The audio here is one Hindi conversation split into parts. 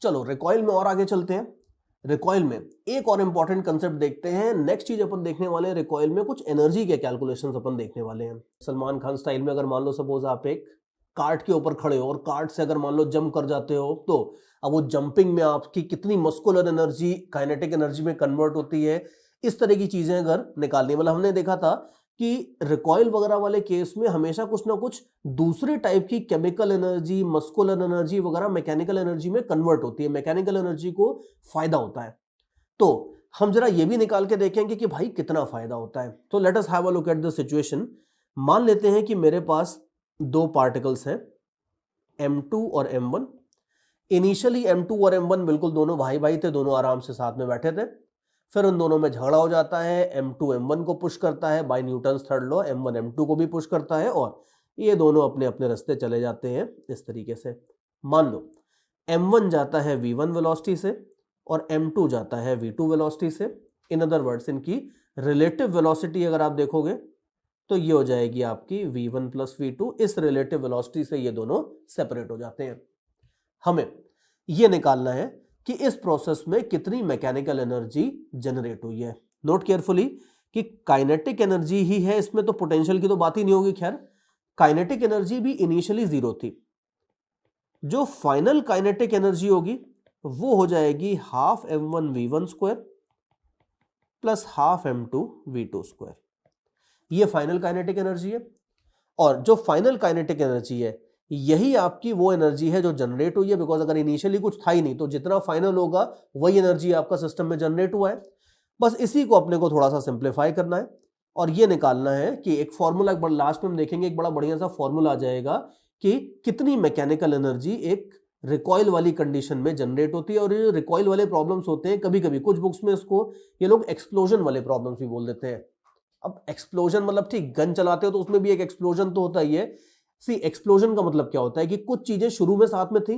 चलो रिकॉइल में और आगे चलते हैं। रिकॉइल में एक और इंपॉर्टेंट कंसेप्ट देखते हैं। नेक्स्ट चीज अपन देखने वाले हैं, रिकॉइल में कुछ एनर्जी के कैलकुलेशंस अपन देखने वाले हैं। सलमान खान स्टाइल में अगर मान लो सपोज आप एक कार्ट के ऊपर खड़े हो और कार्ट से अगर मान लो जंप कर जाते हो, तो अब वो जंपिंग में आपकी कितनी मस्कुलर एनर्जी काइनेटिक एनर्जी में कन्वर्ट होती है, इस तरह की चीजें अगर निकालनी, मतलब हमने देखा था कि रिकॉइल वगैरह वाले केस में हमेशा कुछ ना कुछ दूसरे टाइप की केमिकल एनर्जी, मस्कुलर एनर्जी वगैरह मैकेनिकल एनर्जी में कन्वर्ट होती है, मैकेनिकल एनर्जी को फायदा होता है। तो हम जरा ये भी निकाल के देखेंगे कि भाई कितना फायदा होता है। तो let us have a look at the situation. मान लेते हैं कि मेरे पास दो पार्टिकल्स हैं M2 और M1। इनिशियली M2 और M1 बिल्कुल दोनों भाई भाई थे, दोनों आराम से साथ में बैठे थे। फिर उन दोनों में झगड़ा हो जाता है, M2 M1 को पुश करता है bye Newton's third law, M1 M2 को भी पुश करता है और ये दोनों अपने अपने रास्ते चले जाते हैं इस तरीके से। मान लो M1 जाता है V1 वेलोसिटी से और M2 जाता है V2 वेलोसिटी से। इन अदर वर्ड्स इनकी रिलेटिव वेलोसिटी अगर आप देखोगे तो ये हो जाएगी आपकी V1 प्लस V2। इस रिलेटिव वेलोसिटी से ये दोनों सेपरेट हो जाते हैं। हमें ये निकालना है कि इस प्रोसेस में कितनी मैकेनिकल एनर्जी जनरेट हुई है। नोट केयरफुली कि काइनेटिक एनर्जी ही है इसमें, तो पोटेंशियल की तो बात ही नहीं होगी। खैर, काइनेटिक एनर्जी भी इनिशियली जीरो थी। जो फाइनल काइनेटिक एनर्जी होगी वो हो जाएगी half M1 V1 square plus half M2 V2 square. ये फाइनल काइनेटिक एनर्जी है। और जो फाइनल काइनेटिक एनर्जी है यही आपकी वो एनर्जी है जो जनरेट हुई है, बिकॉज अगर इनिशियली कुछ था ही नहीं तो जितना फाइनल होगा वही एनर्जी आपका सिस्टम में जनरेट हुआ है। बस इसी को अपने को थोड़ा सा सिंप्लीफाई करना है और ये निकालना है कि एक फॉर्मूला, लास्ट में हम देखेंगे एक बड़ा बढ़िया सा फॉर्मूला आ जाएगा कि कितनी मैकेनिकल एनर्जी एक रिकॉइल वाली कंडीशन में जनरेट होती है। और ये रिकॉइल वाले प्रॉब्लम्स होते हैं, कभी कभी कुछ बुक्स में इसको ये लोग एक्सप्लोजन वाले प्रॉब्लम्स भी बोल देते हैं। अब एक्सप्लोजन मतलब ठीक गन चलाते हो तो उसमें भी एक एक्सप्लोजन तो होता ही है। सी एक्सप्लोजन का मतलब क्या होता है कि कुछ चीजें शुरू में साथ में थी,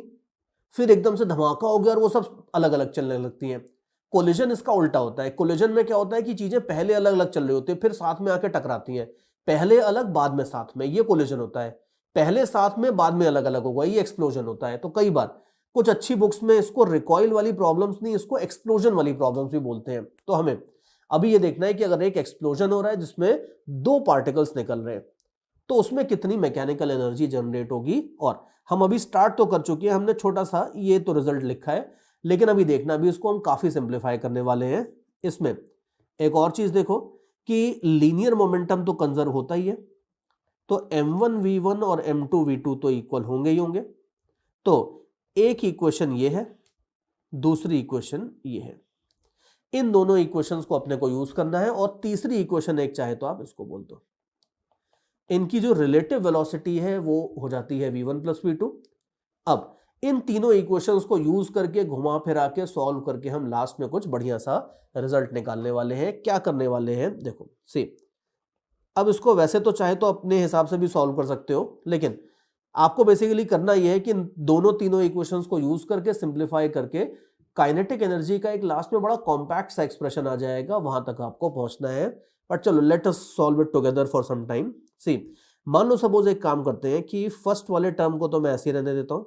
फिर एकदम से धमाका हो गया और वो सब अलग अलग चलने लगती हैं। कोलिजन इसका उल्टा होता है। कोलिजन में क्या होता है कि चीजें पहले अलग अलग चल रही होती है, फिर साथ में आके टकराती हैं। पहले अलग बाद में साथ में, ये कोलिजन होता है। पहले साथ में बाद में अलग अलग होगा, ये एक्सप्लोजन होता है। तो कई बार कुछ अच्छी बुक्स में इसको रिकॉइल वाली प्रॉब्लम्स नहीं, इसको एक्सप्लोजन वाली प्रॉब्लम्स भी बोलते हैं। तो हमें अभी ये देखना है कि अगर एक एक्सप्लोजन हो रहा है जिसमें दो पार्टिकल्स निकल रहे हैं तो उसमें कितनी मैकेनिकल एनर्जी जनरेट होगी। और हम अभी स्टार्ट तो कर चुके हैं, हमने छोटा सा ये तो रिजल्ट लिखा है, लेकिन अभी देखना, अभी इसको हम काफी सिंप्लीफाई करने वाले हैं। इसमें एक और चीज देखो कि लीनियर मोमेंटम तो कंजर्व होता ही है, तो M1 V1 और M2 V2 तो इक्वल होंगे ही होंगे। तो एक इक्वेशन ये है, दूसरी इक्वेशन ये है। इन दोनों इक्वेशंस को अपने को यूज करना है। और तीसरी इक्वेशन एक चाहे तो आप इसको बोल दो। इनकी जो रिलेटिव वेलोसिटी है वो हो जाती है V1 प्लस V2। अब इन तीनों इक्वेशंस को यूज करके घुमा फिरा के सॉल्व करके हम लास्ट में कुछ बढ़िया सा रिजल्ट निकालने वाले हैं। क्या करने वाले हैं देखो, सी अब इसको वैसे तो चाहे तो अपने हिसाब से भी सॉल्व कर सकते हो, लेकिन आपको बेसिकली करना यह है कि दोनों तीनों इक्वेशंस को यूज करके सिंप्लीफाई करके काइनेटिक एनर्जी का एक लास्ट में बड़ा कॉम्पैक्ट सा एक्सप्रेशन आ जाएगा, वहां तक आपको पहुंचना है। बट चलो let us solve it together for some time. See मान लो सपोज एक काम करते हैं कि फर्स्ट वाले टर्म को तो मैं ऐसे ही रहने देता हूं,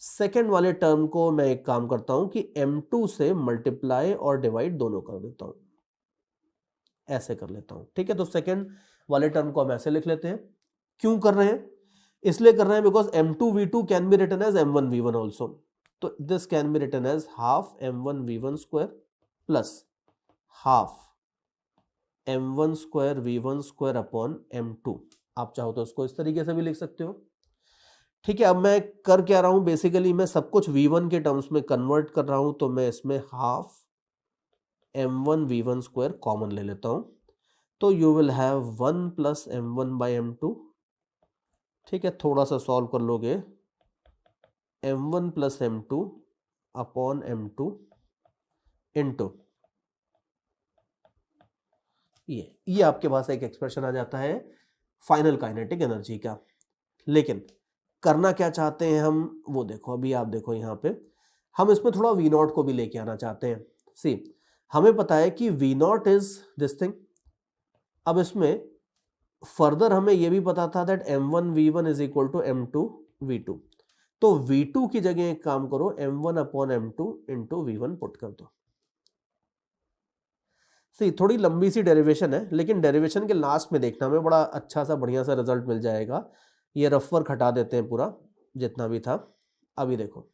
सेकेंड वाले टर्म को मैं एक काम करता हूं कि M2 से मल्टीप्लाई और डिवाइड दोनों कर देता हूं, ऐसे कर लेता हूं। ठीक है, तो सेकेंड वाले टर्म को हम ऐसे लिख लेते हैं। क्यों कर रहे हैं? इसलिए कर रहे हैं because M2 V2 can be written as M1 V1 also. तो this can be written as half M1 V1 square plus half M1 square V1 square upon M2। आप चाहो तो इसको इस तरीके से भी लिख सकते हो। ठीक है, अब मैं कर क्या रहा हूं, बेसिकली मैं सब कुछ V1 के टर्म्स में कन्वर्ट कर रहा हूं, तो मैं इसमें half M1 V1 square common ले लेता हूं। तो you will have 1 plus M1 by M2। ठीक है, थोड़ा सा सॉल्व कर लोगे, M1 plus M2 upon M2 into ये आपके पास एक एक्सप्रेशन आ जाता है फाइनल काइनेटिक एनर्जी का। लेकिन करना क्या चाहते हैं हम वो देखो, अभी आप देखो यहां पे हम इसमें थोड़ा V0 को भी लेके आना चाहते हैं। सी हमें पता है कि V0 इज दिस थिंग। अब इसमें फर्दर हमें यह भी पता था that M1 V1 is equal to M2 V2। तो V2 की जगह एक काम करो, m1/m2 इंटू V1 पुट कर दो। सी थोड़ी लंबी सी डेरिवेशन है, लेकिन डेरिवेशन के लास्ट में देखना हमें बड़ा अच्छा सा बढ़िया सा रिजल्ट मिल जाएगा। ये रफ वर्क हटा देते हैं पूरा जितना भी था। अभी देखो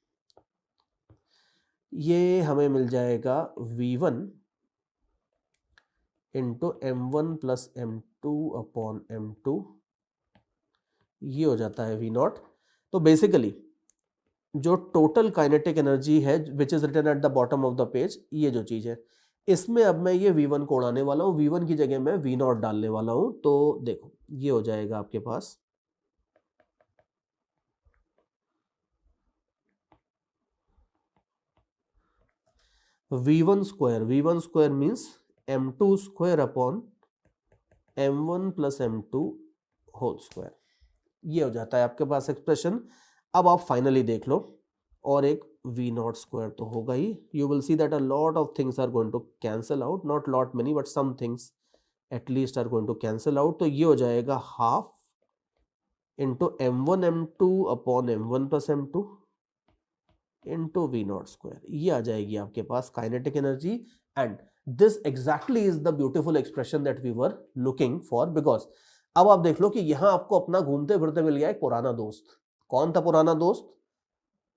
ये हमें मिल जाएगा V1 into M1 plus M2/M2, ये हो जाता है V0। तो बेसिकली जो टोटल काइनेटिक एनर्जी है which is written at the bottom of the page, ये जो चीज है, इसमें अब मैं ये V1 को उड़ाने वाला हूं, V1 की जगह मैं V0 डालने वाला हूं। तो देखो ये हो जाएगा आपके पास V1 square means M2 square upon M1 plus M2 whole square, ये हो जाता है आपके पास एक्सप्रेशन। अब आप फाइनली देख लो, और एक V0 स्क्वायर तो होगा ही। You will see that a lot of things are going to cancel out, not lot many but some things at least are going to cancel out. तो ये हो जाएगा half into M1/M2 upon M1 plus M2 into V0 square, ये आ जाएगी आपके पास kinetic energy. And this exactly is the beautiful expression that we were looking for. Because अब आप देख लो कि यहां आपको अपना घूमते फिरते मिल गया एक पुराना दोस्त। कौन था पुराना दोस्त?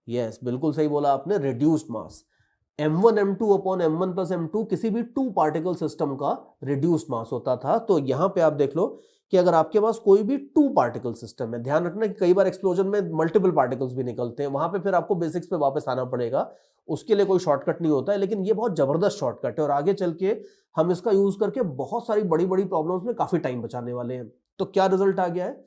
यस, बिल्कुल सही बोला आपने, रिड्यूस्ड मास। M1/M2 upon M1 plus M2 किसी भी टू पार्टिकल सिस्टम का रिड्यूस्ड मास होता था। तो यहां पे आप देख लो कि अगर आपके पास कोई भी टू पार्टिकल सिस्टम है, ध्यान रखना कि कई बार एक्सप्लोजन में मल्टीपल पार्टिकल्स भी निकलते हैं, वहां पे फिर आपको बेसिक्स पे वापस आना पड़ेगा, उसके लिए कोई शॉर्टकट नहीं होता है। लेकिन ये बहुत जबरदस्त शॉर्टकट है और आगे चल के हम इसका यूज करके बहुत सारी बड़ी बड़ी प्रॉब्लम्स में काफी टाइम बचाने वाले हैं। तो क्या रिजल्ट आ गया है?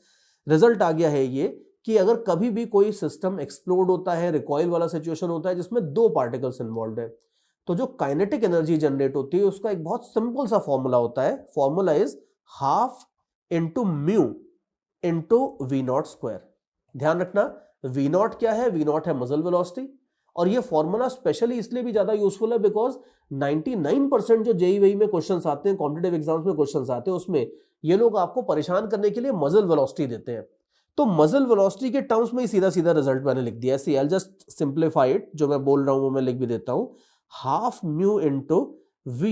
रिजल्ट आ गया है ये कि अगर कभी भी कोई सिस्टम एक्सप्लोड होता है, रिकॉइल वाला सिचुएशन होता है जिसमें दो पार्टिकल्स इन्वॉल्व है, तो जो काइनेटिक एनर्जी जनरेट होती है उसका एक बहुत सिंपल सा फॉर्मूला होता है। Formula is half into mu into V0 square. ध्यान रखना V0 क्या है? V0 है मसल वेलोसिटी। और ये फॉर्मूला स्पेशली इसलिए भी ज्यादा यूजफुल है बिकॉज 99% जो जेईई में क्वेश्चंस आते हैं, कॉम्पिटिटिव एग्जाम्स में क्वेश्चंस आते हैं, उसमें ये लोग आपको परेशान करने के लिए मसल वेलोसिटी देते हैं। तो मसल वेलोसिटी के टर्म्स में ही सीधा सीधा रिजल्ट मैंने लिख दिया। सी आई जस्ट सिंप्लीफाई इट, जो मैं बोल रहा हूं वो मैं लिख भी देता हूं, half mu into V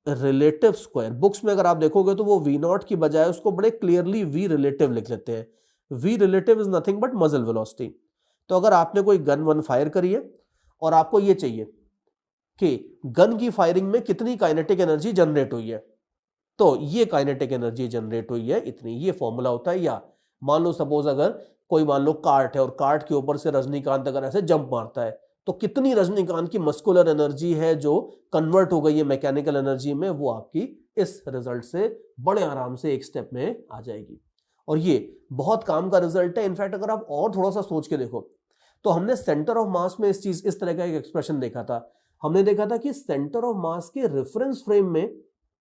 relative square. Books में अगर आप देखोगे तो वो V0 की बजाय उसको बड़े क्लियरली V रिलेटिव लिख लेते हैं। V relative is nothing but muscle velocity. तो अगर आपने कोई गन वन फायर करी है और आपको ये चाहिए कि गन की फायरिंग में कितनी काइनेटिक एनर्जी जनरेट हुई है, तो ये काइनेटिक एनर्जी जनरेट हुई है इतनी, ये फॉर्मूला होता है। या मान लो सपोज अगर कोई मान लो कार्ट है और कार्ट के ऊपर से रजनीकांत अगर ऐसे जंप मारता है, तो कितनी रजनीकांत की मस्कुलर एनर्जी है जो कन्वर्ट हो गई है मैकेनिकल एनर्जी में, वो आपकी इस रिजल्ट से बड़े आराम से एक स्टेप में आ जाएगी। और ये बहुत काम का रिजल्ट है। इनफैक्ट अगर आप और थोड़ा सा सोच के देखो तो हमने सेंटर ऑफ मास में इस तरह का एक एक्सप्रेशन देखा था। हमने देखा था कि सेंटर ऑफ मास के रेफरेंस फ्रेम में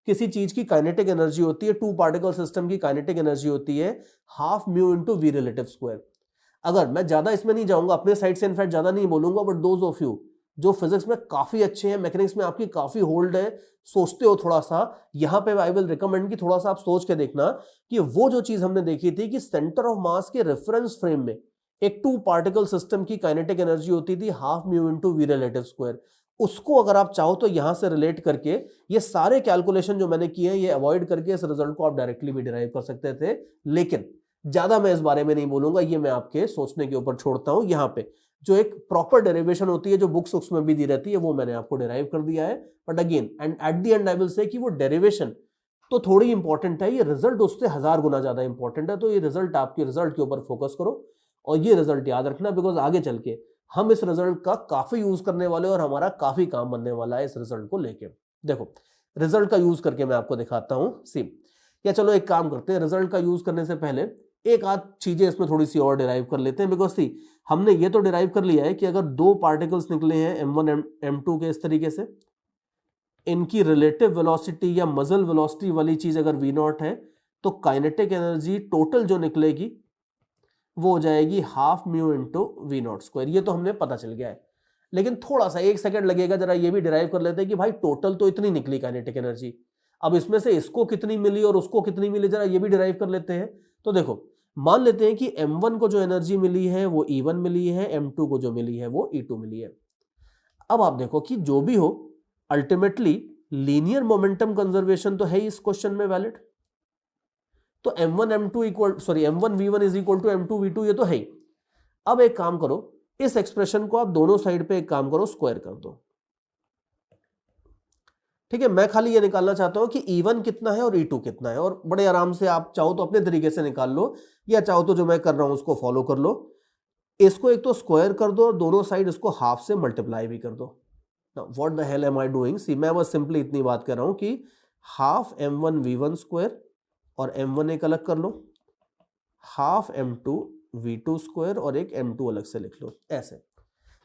किसी चीज की काइनेटिक एनर्जी होती है, टू पार्टिकल सिस्टम की काइनेटिक एनर्जी होती है half mu into V relative square. अगर मैं ज्यादा इसमें नहीं जाऊंगा, अपने साइड से इनफैक्ट ज्यादा नहीं बोलूंगा, बट दोज ऑफ यू जो फिजिक्स में काफी अच्छे हैं, मैकेनिक्स में आपकी काफी होल्ड है, सोचते हो थोड़ा सा, यहां पे आई विल रिकमेंड कि थोड़ा सा आप सोच के देखना कि वो जो चीज हमने देखी थी कि सेंटर ऑफ मास के रेफरेंस फ्रेम में एक टू पार्टिकल सिस्टम की काइनेटिक एनर्जी होती थी half mu into V relative square. उसको अगर आप चाहो तो यहां से रिलेट करके ये सारे कैलकुलेशन जो मैंने किए हैं ये अवॉइड करके इस रिजल्ट को आप डायरेक्टली भी डिराइव कर सकते थे। लेकिन ज्यादा मैं इस बारे में नहीं बोलूंगा, ये मैं आपके सोचने के ऊपर छोड़ता हूं। यहां पे जो एक प्रॉपर डेरिवेशन होती है जो बुक्स में भी दी रहती है वो मैंने आपको डिराइव कर दिया है। But again and eight the and I will say कि वो डेरिवेशन तो थोड़ी इंपॉर्टेंट है, ये रिजल्ट उससे 1000 गुना ज्यादा इंपॉर्टेंट है। तो ये रिजल्ट आपके रिजल्ट के ऊपर फोकस करो और ये रिजल्ट याद रखना, बिकॉज आगे चल के हम इस रिजल्ट का काफी यूज करने वाले और हमारा काफी काम बनने वाला है इस रिजल्ट को लेके। देखो रिजल्ट का यूज करके मैं आपको दिखाता हूं। सी या चलो एक काम करते हैं, रिजल्ट का यूज करने से पहले एक आध चीजें इसमें थोड़ी सी और डिराइव कर लेते हैं। बिकॉज सी हमने ये तो डिराइव कर लिया है कि अगर दो पार्टिकल्स निकले हैं M1 M2 के इस तरीके से, इनकी रिलेटिव वेलोसिटी या मसल वेलोसिटी वाली चीज अगर V0 है, तो काइनेटिक एनर्जी टोटल जो निकलेगी वो हो जाएगी half mu into V0 square. ये तो हमने पता चल गया है, लेकिन थोड़ा सा एक सेकंड लगेगा, जरा ये भी डिराइव कर लेते हैं कि भाई टोटल तो इतनी निकली काइनेटिक एनर्जी, अब इसमें से इसको कितनी मिली और उसको कितनी मिली, जरा ये भी डिराइव कर लेते हैं। तो देखो मान लेते हैं कि m1 को जो एनर्जी मिली है वो E1 मिली है, m2 को जो मिली है वो E2 मिली है। अब आप देखो कि जो भी हो अल्टीमेटली लीनियर मोमेंटम कंजर्वेशन तो है इस क्वेश्चन में वैलिड। तो m1v1 is equal to m2v2 ये तो है ही। अब एक काम करो, इस एक्सप्रेशन को आप दोनों साइड पे एक काम करो, स्क्वायर कर दो। ठीक है, मैं खाली ये निकालना चाहता हूं कि E1 कितना है और E2 कितना है, और बड़े आराम से आप चाहो तो अपने तरीके से निकाल लो, या चाहो तो जो मैं कर रहा हूं उसको फॉलो कर लो। इसको एक तो स्क्वायर कर दो और दोनों साइड इसको हाफ से मल्टीप्लाई भी कर दो। What the hell am I doing? See, मैं बस सिंपली इतनी बात कर रहा हूं कि हाफ m1v1 स्क्वायर और m1 एक अलग कर लो, हाफ m2v2 स्क्वायर और एक m2 अलग से लिख लो, ऐसे।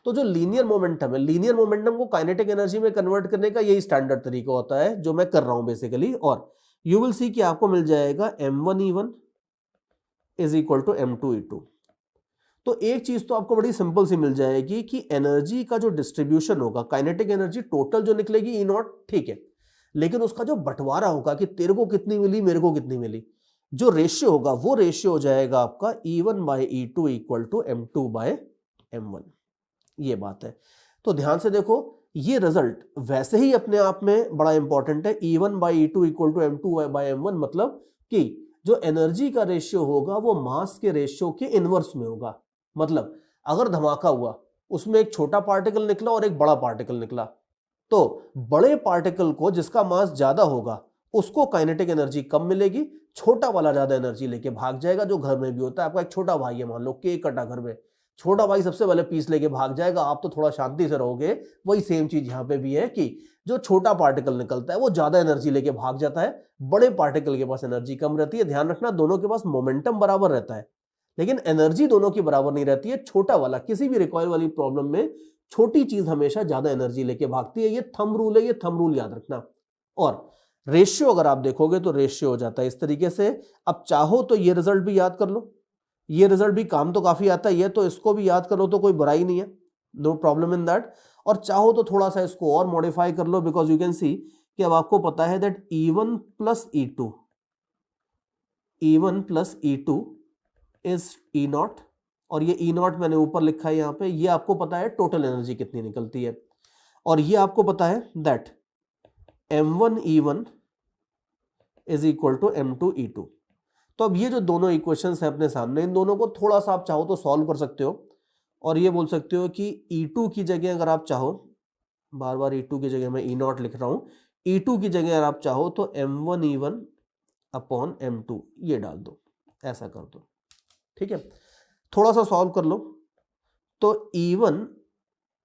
तो जो लीनियर मोमेंटम है, लीनियर मोमेंटम को काइनेटिक एनर्जी में कन्वर्ट करने का यही स्टैंडर्ड तरीका होता है जो मैं कर रहा हूं बेसिकली। और यू विल सी कि आपको मिल जाएगा m1e1 is equal to m2e2। तो एक चीज तो आपको बड़ी सिंपल सी मिल जाएगी कि एनर्जी का जो डिस्ट्रीब्यूशन होगा, काइनेटिक एनर्जी टोटल जो निकलेगी E0, ठीक है, लेकिन उसका जो बंटवारा होगा कि तेरे को कितनी मिली मेरे को कितनी मिली, जो रेशियो होगा वो रेशियो हो जाएगा आपका E1/E2 इक्वल टू m2/m1। ये बात है। तो ध्यान से देखो, ये रिजल्ट वैसे ही अपने आप में बड़ा इंपॉर्टेंट है। E1/E2 इक्वल टू m2/m1 मतलब कि जो एनर्जी का रेशियो होगा वो मास के रेशियो के इनवर्स में होगा। मतलब अगर धमाका हुआ, उसमें एक छोटा पार्टिकल निकला और एक बड़ा पार्टिकल निकला, तो बड़े पार्टिकल को जिसका मास ज्यादा होगा उसको काइनेटिक एनर्जी कम मिलेगी, छोटा वाला ज्यादा एनर्जी लेके भाग जाएगा। जो घर में भी होता है, आपका एक छोटा भाई है, मान लो केक कटा घर में, छोटा भाई सबसे पहले पीस लेके भाग जाएगा, आप तो थोड़ा शांति से रहोगे। वही सेम चीज यहां पे भी है कि जो छोटा पार्टिकल निकलता है वो ज्यादा एनर्जी लेके भाग जाता है, बड़े पार्टिकल के पास एनर्जी कम रहती है। ध्यान रखना, दोनों के पास मोमेंटम बराबर रहता है लेकिन एनर्जी दोनों की बराबर नहीं रहती है। छोटा वाला किसी भी रिकॉइल वाली प्रॉब्लम में छोटी चीज हमेशा ज्यादा एनर्जी लेके भागती है। ये थंब रूल है, ये थंब रूल याद रखना। और रेशियो अगर आप देखोगे तो रेशियो हो जाता है इस तरीके से। अब चाहो तो ये रिजल्ट भी याद कर लो, ये रिजल्ट भी काम तो काफी आता है, ये तो इसको भी याद कर लो तो कोई बुराई नहीं है, नो प्रॉब्लम इन दैट। और चाहो तो थोड़ा सा इसको और मॉडिफाई कर लो, बिकॉज यू कैन सी कि अब आपको पता है that E1 plus E2 is E0, और ये E0 मैंने ऊपर लिखा है यहां पे। ये आपको पता है टोटल एनर्जी कितनी निकलती है, और ये आपको पता है that m1e1 is equal to m2e2। तो अब ये जो दोनों इक्वेशंस हैं अपने सामने, इन दोनों को थोड़ा सा आप चाहो तो सॉल्व कर सकते हो, और ये बोल सकते हो कि E2 की जगह अगर आप चाहो, बार बार E2 की जगह मैं E0 लिख रहा हूं, E2 की जगह अगर आप चाहो तो m1e1 अपॉन m2 ये डाल दो, ऐसा कर दो। ठीक है, थोड़ा सा सॉल्व कर लो। तो E1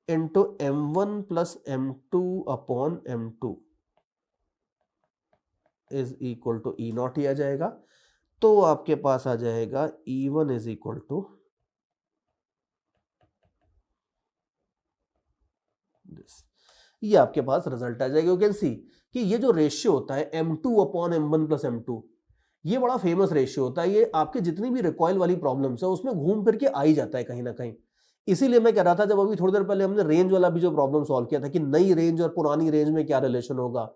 into m1 plus m2 upon m2 is equal to E0 ही आ जाएगा। तो आपके पास आ जाएगा E1 is equal to this. ये आपके पास रिजल्ट आ जाएगा। यू कैन सी कि ये जो रेशियो होता है m2 upon m1 plus m2, ये बड़ा फेमस रेशियो होता है। ये आपके जितनी भी रिकॉइल वाली प्रॉब्लम्स है उसमें घूम फिर के आ ही जाता है कहीं ना कहीं। इसीलिए मैं कह रहा था, जब अभी थोड़ी देर पहले हमने रेंज वाला भी जो प्रॉब्लम सॉल्व किया था कि नई रेंज और पुरानी रेंज में क्या रिलेशन होगा,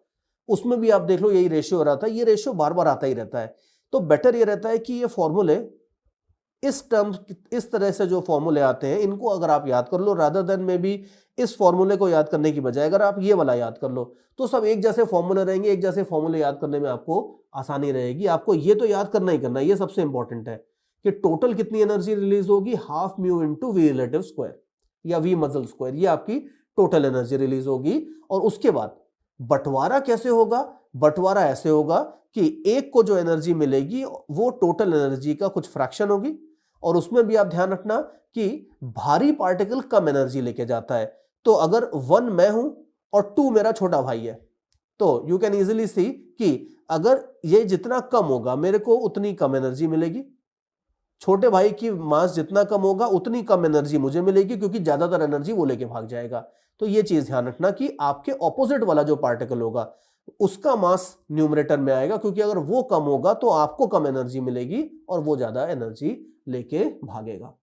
उसमें भी आप देख लो यही रेशियो हो रहा था। ये रेशियो बार बार आता ही रहता है। तो बेटर ये रहता है कि ये फॉर्मूले इस टर्म, इस तरह से जो फॉर्मूले आते हैं इनको अगर आप याद कर लो, रादर देन मे बी इस फॉर्मूले को याद करने की बजाय अगर आप ये वाला याद कर लो तो सब एक जैसे फॉर्मूले रहेंगे। एक जैसे फॉर्मूले याद करने में आपको आसानी रहेगी। आपको ये तो याद करना ही करना है, ये सबसे इंपॉर्टेंट है कि टोटल कितनी एनर्जी रिलीज होगी, half mu into v relative square या वी मसल स्क्वायर, ये आपकी टोटल एनर्जी रिलीज होगी। और उसके बाद बंटवारा कैसे होगा? बंटवारा ऐसे होगा कि एक को जो एनर्जी मिलेगी वो टोटल एनर्जी का कुछ फ्रैक्शन होगी, और उसमें भी आप ध्यान रखना कि भारी पार्टिकल कम एनर्जी लेके जाता है। तो अगर 1 मैं हूं और 2 मेरा छोटा भाई है, तो यू कैन इजीली सी कि अगर ये जितना कम होगा मेरे को उतनी कम एनर्जी मिलेगी, छोटे भाई की मास जितना कम होगा उतनी कम एनर्जी मुझे मिलेगी, क्योंकि ज्यादातर एनर्जी वो लेके भाग जाएगा। तो ये चीज ध्यान रखना कि आपके ऑपोजिट वाला जो पार्टिकल होगा उसका मास न्यूमरेटर में आएगा, क्योंकि अगर वो कम होगा तो आपको कम एनर्जी मिलेगी और वो ज्यादा एनर्जी लेके भागेगा।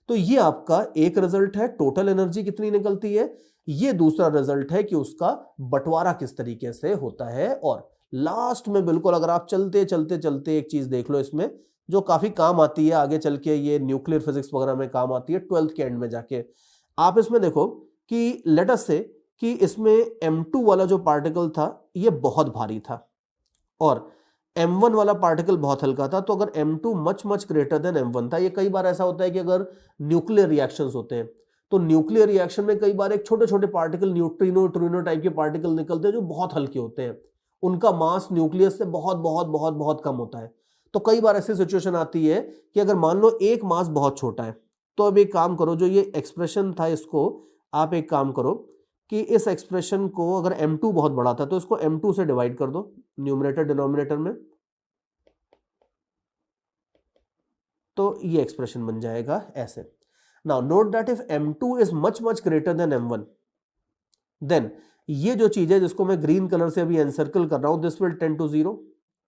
तो ये आपका एक रिजल्ट है, टोटल एनर्जी कितनी निकलती है। ये दूसरा रिजल्ट है कि उसका बंटवारा किस तरीके से होता है। और लास्ट में बिल्कुल अगर आप चलते चलते चलते एक चीज देख लो इसमें, जो काफी काम आती है आगे चल के, ये न्यूक्लियर फिजिक्स वगैरह में काम आती है 12th के एंड में जाके। आप इसमें देखो कि लेट अस से कि इसमें M2 वाला जो पार्टिकल था ये बहुत भारी था और M1 वाला पार्टिकल बहुत हल्का था, तो अगर M2 much much greater than M1 था, ये कई बार ऐसा होता है कि अगर न्यूक्लियर रिएक्शंस होते हैं तो न्यूक्लियर रिएक्शन में कई बार एक छोटे छोटे पार्टिकल, न्यूट्रिनो ट्रिनो टाइप के पार्टिकल निकलते हैं जो बहुत हल्के होते हैं, उनका मास न्यूक्लियस से बहुत बहुत बहुत बहुत कम होता है। तो कई बार ऐसी सिचुएशन आती है कि अगर मान लो एक मास बहुत छोटा है, तो अब एक काम करो, जो ये एक्सप्रेशन था इसको आप एक काम करो कि इस एक्सप्रेशन को, अगर M2 बहुत बड़ा था तो इसको M2 से डिवाइड कर दो न्यूमरेटर डिनोमिनेटर में, तो ये एक्सप्रेशन बन जाएगा ऐसे। Now note that if M2 is much much greater than M1, then ये जो चीज है जिसको मैं ग्रीन कलर से अभी एनसर्कल कर रहा हूं, दिस विल टेंड टू 0।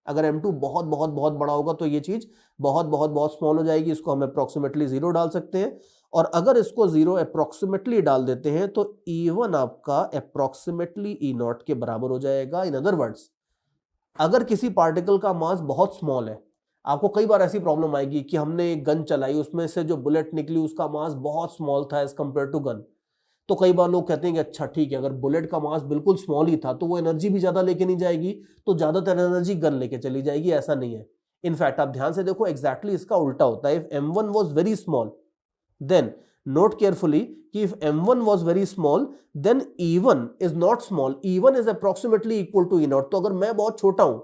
अगर M2 बहुत बहुत बहुत बड़ा होगा तो ये चीज बहुत बहुत बहुत स्मॉल हो जाएगी, इसको हम अप्रोक्सीमेटली 0 डाल सकते हैं। और अगर इसको 0 अप्रोक्सीमेटली डाल देते हैं तो E1 आपका अप्रोक्सीमेटली E0 के बराबर हो जाएगा। इन अदर वर्ड्स, अगर किसी पार्टिकल का मास बहुत स्मॉल है, आपको कई बार ऐसी प्रॉब्लम आएगी कि हमने एक गन चलाई, उसमें से जो बुलेट निकली उसका मास बहुत स्मॉल था एज कंपेयर टू गन, तो कई बार लोग कहते हैं कि अच्छा ठीक है, अगर बुलेट का मास बिल्कुल स्मॉल ही था तो वो एनर्जी भी ज्यादा लेके नहीं जाएगी, तो ज्यादातर एनर्जी गन लेके चली जाएगी। ऐसा नहीं है, इनफैक्ट आप ध्यान से देखो एग्जैक्टली इसका उल्टा होता है। If M1 was very small, then note carefully कि if M1 was very small, then E1 is not small, E1 is approximately equal to E0। तो अगर मैं बहुत छोटा हूं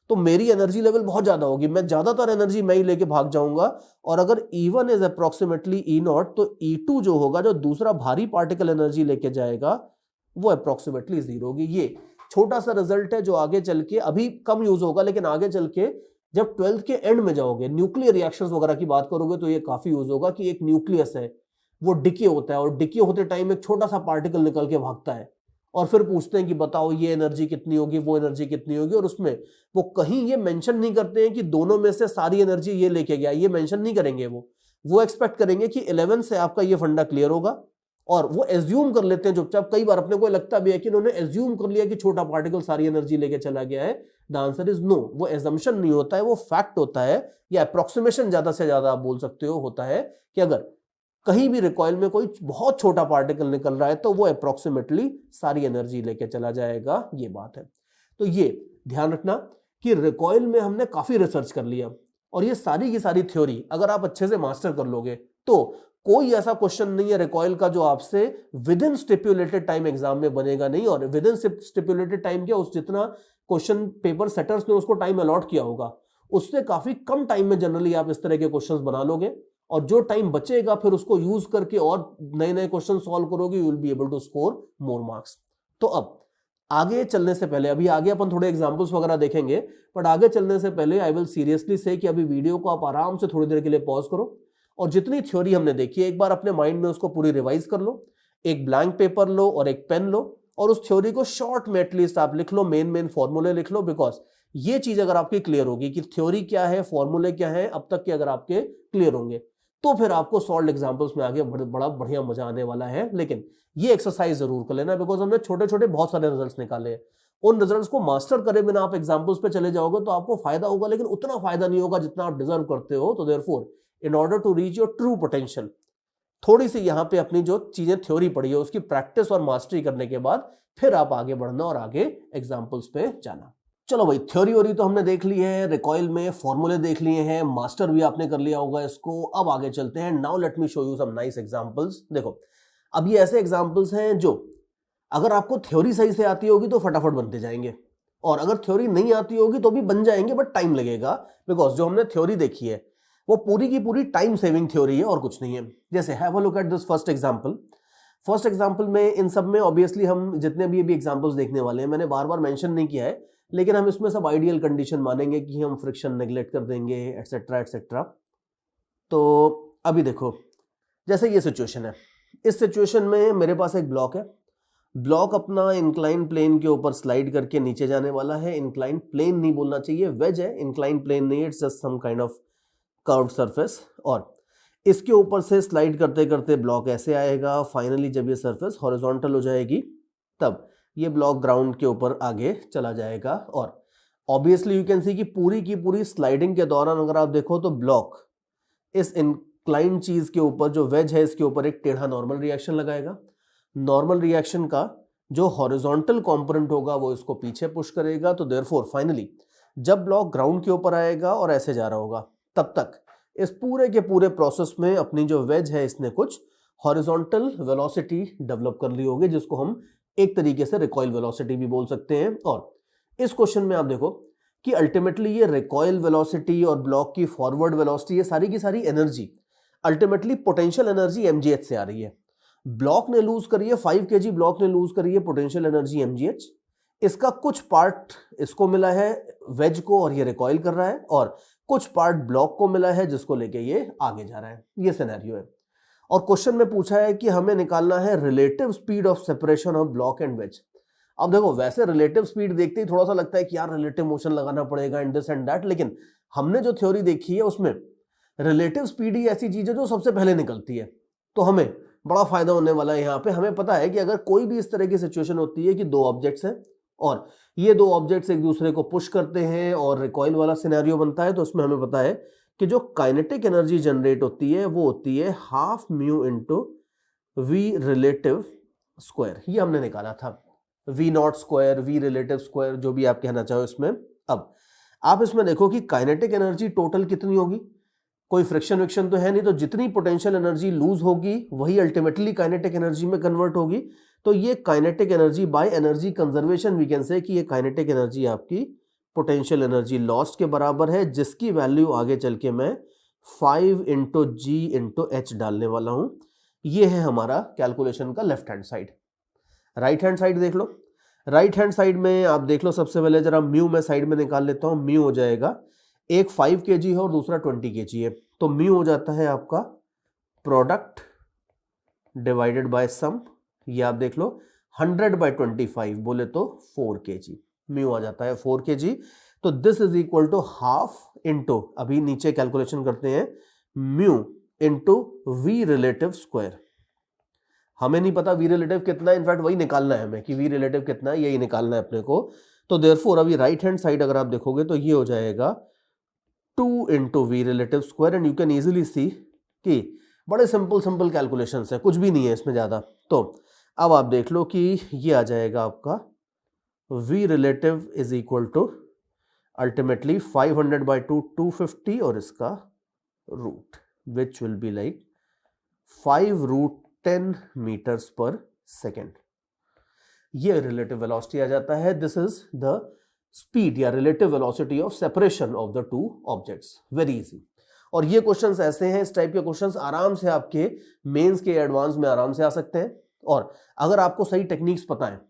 तो मेरी एनर्जी लेवल बहुत ज्यादा होगी, मैं ज्यादातर एनर्जी मैं ही लेके भाग जाऊंगा। और अगर E1 इज अप्रोक्सीमेटली E0 तो E2 जो होगा, जो दूसरा भारी पार्टिकल एनर्जी लेके जाएगा, वो अप्रोक्सीमेटली 0 होगी। ये छोटा सा रिजल्ट है जो आगे चल के अभी कम यूज होगा, लेकिन आगे चल के जब 12th के एंड में जाओगे, न्यूक्लियर रिएक्शंस वगैरह की बात करोगे, तो ये काफी यूज होगा कि एक न्यूक्लियस है, वो डिके होता है और डिके होते टाइम एक छोटा सा पार्टिकल निकल के भागता है और फिर पूछते हैं कि बताओ ये एनर्जी कितनी होगी, वो एनर्जी कितनी होगी, और उसमें वो कहीं ये मेंशन नहीं करते हैं कि दोनों में से सारी एनर्जी ये लेके गया, ये मेंशन नहीं करेंगे। वो एक्सपेक्ट करेंगे कि 11 से आपका ये फंडा क्लियर होगा, और वो एज्यूम कर लेते हैं चुपचाप। कई बार अपने को लगता भी है कि उन्होंने एज्यूम कर लिया कि छोटा पार्टिकल सारी एनर्जी लेके चला गया है। द आंसर इज नो, वो एजम्पशन नहीं होता है, वो फैक्ट होता है, या अप्रोक्सीमेशन ज्यादा से ज्यादा आप बोल सकते हो होता है कि अगर कहीं भी रिकॉइल में कोई बहुत छोटा पार्टिकल निकल रहा है तो वो अप्रोक्सीमेटली सारी एनर्जी लेके चला जाएगा, ये बात है। तो ये ध्यान रखना कि रिकॉइल में हमने काफी रिसर्च कर लिया, और ये सारी की सारी थ्योरी अगर आप अच्छे से मास्टर कर लोगे तो कोई ऐसा क्वेश्चन नहीं है रिकॉइल का जो आपसे with in stipulated time exam में बनेगा नहीं। और विद इन स्टिपुलेटेड टाइम क्या, उस जितना क्वेश्चन पेपर सेटर्स ने उसको टाइम अलॉट किया होगा, उससे काफी कम टाइम में जनरली आप इस तरह के क्वेश्चंस बना लोगे, और जो टाइम बचेगा फिर उसको यूज करके और नए नए क्वेश्चन सॉल्व करोगे, you will be able to score more marks. तो अब आगे चलने से पहले, अभी आगे अपन थोड़े एग्जांपल्स वगैरह देखेंगे, बट आगे चलने से पहले आई विल सीरियसली से कि अभी वीडियो को आप आराम से थोड़ी देर के लिए पॉज करो, और जितनी थ्योरी हमने देखी है एक बार अपने माइंड में उसको पूरी रिवाइज कर लो। एक ब्लैंक पेपर लो और एक पेन लो, और उस थ्योरी को शॉर्ट में एटलीस्ट आप लिख लो, मेन फॉर्मूले लिख लो, बिकॉज ये चीज अगर आपकी क्लियर होगी कि थ्योरी क्या है, फॉर्मूले क्या है, अब तक के अगर आपके क्लियर होंगे, तो फिर आपको सॉल्व एग्जांपल्स में आगे बड़ा बढ़िया मजा आने वाला है। लेकिन ये एक्सरसाइज जरूर कर लेना, बिकॉज हमने छोटे छोटे बहुत सारे रिजल्ट्स निकाले हैं। उन रिजल्ट्स को मास्टर करे बिना आप एग्जांपल्स पे चले जाओगे तो आपको फायदा होगा, लेकिन उतना फायदा नहीं होगा जितना आप डिजर्व करते हो। तो therefore in order to reach your true potential, थोड़ी सी यहाँ पे अपनी जो चीजें थ्योरी पढ़ी है उसकी प्रैक्टिस और मास्टरी करने के बाद फिर आप आगे बढ़ना और आगे एग्जाम्पल्स पे जाना। चलो भाई, थ्योरी वोरी तो हमने देख ली है, रिकॉइल में फॉर्मूले देख लिए हैं, मास्टर भी आपने कर लिया होगा इसको। अब आगे चलते हैं, now let me show you some nice examples. देखो, अब ये ऐसे एग्जांपल्स हैं जो अगर आपको थ्योरी सही से आती होगी तो फटाफट बनते जाएंगे, और अगर थ्योरी नहीं आती होगी तो भी बन जाएंगे, बट टाइम लगेगा, बिकॉज जो हमने थ्योरी देखी है वो पूरी की पूरी टाइम सेविंग थ्योरी है और कुछ नहीं है। जैसे have a look at this first example. First example में, इन सब में ऑब्वियसली हम जितने भी एग्जांपल्स देखने वाले हैं, मैंने बार बार मेंशन नहीं किया है, लेकिन हम इसमें सब आइडियल कंडीशन मानेंगे कि हम फ्रिक्शन नेग्लेक्ट कर देंगे, एटसेट्रा एटसेट्रा। तो अभी देखो, जैसे ये सिचुएशन है, इस सिचुएशन में मेरे पास एक ब्लॉक है, ब्लॉक अपना इंक्लाइन प्लेन के ऊपर स्लाइड करके नीचे जाने वाला है। इंक्लाइन प्लेन नहीं बोलना चाहिए, वेज है, इंक्लाइन प्लेन नहीं, it's just some kind of curved surface, और इसके ऊपर से स्लाइड करते करते ब्लॉक ऐसे आएगा। फाइनली जब ये सरफेस हॉरिजॉन्टल हो जाएगी तब ये ब्लॉक ग्राउंड के ऊपर आगे चला जाएगा, और ऑब्वियसली यू कैन सी कि पूरी की पूरी स्लाइडिंग के दौरान अगर आप देखो तो ब्लॉक इस इंक्लाइंड चीज के ऊपर, जो वेज है इसके ऊपर, एक टेढ़ा नॉर्मल रिएक्शन लगाएगा। नॉर्मल रिएक्शन का जो हॉरिजॉन्टल कंपोनेंट होगा वो इसको पीछे पुश करेगा। तो देयरफॉर फाइनली जब ब्लॉक ग्राउंड के ऊपर आएगा और ऐसे जा रहा होगा, तब तक इस पूरे के पूरे प्रोसेस में अपनी जो वेज है इसने कुछ हॉरिजॉन्टल वेलोसिटी डेवलप कर ली होगी, जिसको हम एक तरीके से रिकॉइल वेलोसिटी भी बोल सकते हैं। और इस क्वेश्चन में आप देखो कि अल्टीमेटली ये रिकॉइल वेलोसिटी और ब्लॉक की फॉरवर्ड वेलोसिटी, ये सारी की सारी energy ultimately potential energy mgh से आ रही है। ब्लॉक ने लूज करी है 5 kg, ब्लॉक ने लूज करी है पोटेंशियल एनर्जी mgh। इसका कुछ पार्ट इसको मिला है वेज को और ये रिकॉइल कर रहा है, और कुछ पार्ट ब्लॉक को मिला है जिसको लेके ये आगे जा रहा है। ये सिनेरियो है। और क्वेश्चन में पूछा है कि हमें निकालना है relative speed of separation of block and wedge. अब देखो, वैसे रिलेटिव स्पीड देखते ही थोड़ा सा लगता है कि यार रिलेटिव मोशन लगाना पड़ेगा एंड दिस एंड दैट, लेकिन हमने जो थ्योरी देखी है उसमें रिलेटिव स्पीड ही ऐसी चीज है जो सबसे पहले निकलती है। तो हमें बड़ा फायदा होने वाला है यहाँ पे। हमें पता है कि अगर कोई भी इस तरह की सिचुएशन होती है कि दो ऑब्जेक्ट्स हैं और ये दो ऑब्जेक्ट्स एक दूसरे को पुश करते हैं और रिकॉइल वाला सिनेरियो बनता है, तो उसमें हमें पता है कि जो काइनेटिक एनर्जी जनरेट होती है वो होती है half mu into v relative square. ये हमने निकाला था, v naught square, v relative square, जो भी आप कहना चाहो इसमें। अब आप इसमें देखो कि काइनेटिक एनर्जी टोटल कितनी होगी, कोई फ्रिक्शन विक्शन तो है नहीं, तो जितनी पोटेंशियल एनर्जी लूज होगी वही अल्टीमेटली काइनेटिक एनर्जी में कन्वर्ट होगी। तो ये kinetic energy by energy conservation we can say कि ये काइनेटिक एनर्जी आपकी पोटेंशियल एनर्जी लॉस्ट के बराबर है, जिसकी वैल्यू आगे चल के मैं 5 इंटू जी इंटू एच डालने वाला हूं। ये है हमारा कैलकुलेशन का left hand side. Right hand side देख लो। राइट हैंड साइड में आप देख लो, सबसे पहले जरा म्यू में साइड में निकाल लेता हूं। म्यू हो जाएगा, एक 5 kg है और दूसरा 20 kg है, तो म्यू हो जाता है आपका प्रोडक्ट डिवाइडेड बाय सम। ये आप देख लो 100/25 बोले तो 4 kg, म्यू आ जाता है 4 kg। तो this is equal to half into, अभी नीचे कैलकुलेशन करते हैं, mu into v relative square. हमें नहीं पता वी रिलेटिव कितना है, इनफैक्ट वही निकालना है हमें कि वी रिलेटिव कितना है, यही निकालना है अपने को। तो देयरफॉर अभी राइट हैंड साइड अगर आप देखोगे तो ये हो जाएगा 2 into v relative square, and you can easily see कि बड़े सिंपल कैलकुलेशंस है, कुछ भी नहीं है इसमें ज्यादा। तो अब आप देख लो कि ये आ जाएगा आपका v relative is equal to ultimately 500/2 250, और इसका root which will be like 5√10 metres per second. ये रिलेटिव वेलोसिटी आ जाता है। दिस इज द स्पीड या relative velocity of separation of the two objects. Very easy. और ये क्वेश्चंस ऐसे हैं, इस टाइप के क्वेश्चंस आराम से आपके मेंस के एडवांस में आराम से आ सकते हैं। और अगर आपको सही टेक्निक्स पता है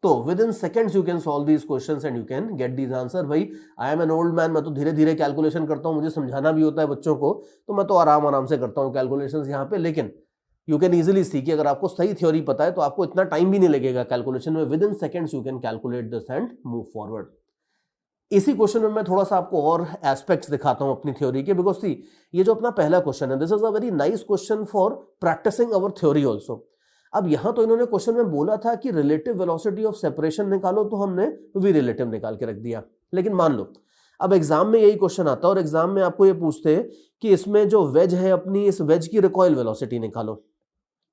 तो within seconds you can solve these questions and you can get these answer. भाई I am an old man, मैं तो धीरे धीरे कैलकुलेशन करता हूं, मुझे समझाना भी होता है बच्चों को, तो मैं तो आराम से करता हूं कैलकुलेशंस यहाँ पे। लेकिन यू कैन इजीली सी कि अगर आपको सही थ्योरी पता है तो आपको इतना टाइम भी नहीं लगेगा कैलकुलेशन में। With in seconds you can calculate this and move forward. इसी क्वेश्चन में मैं थोड़ा सा आपको और एस्पेक्ट्स दिखाता हूं अपनी थ्योरी के, बिकॉज सी ये जो अपना पहला क्वेश्चन है, this is a very nice question for practising our theory also. अब यहां तो इन्होंने क्वेश्चन में बोला था कि रिलेटिव वेलोसिटी ऑफ सेपरेशन निकालो, तो हमने वी रिलेटिव निकाल के रख दिया। लेकिन मान लो अब एग्जाम में यही क्वेश्चन आता है और एग्जाम में आपको ये पूछते हैं कि इसमें जो वेज है अपनी, इस वेज की रिकॉइल वेलोसिटी निकालो।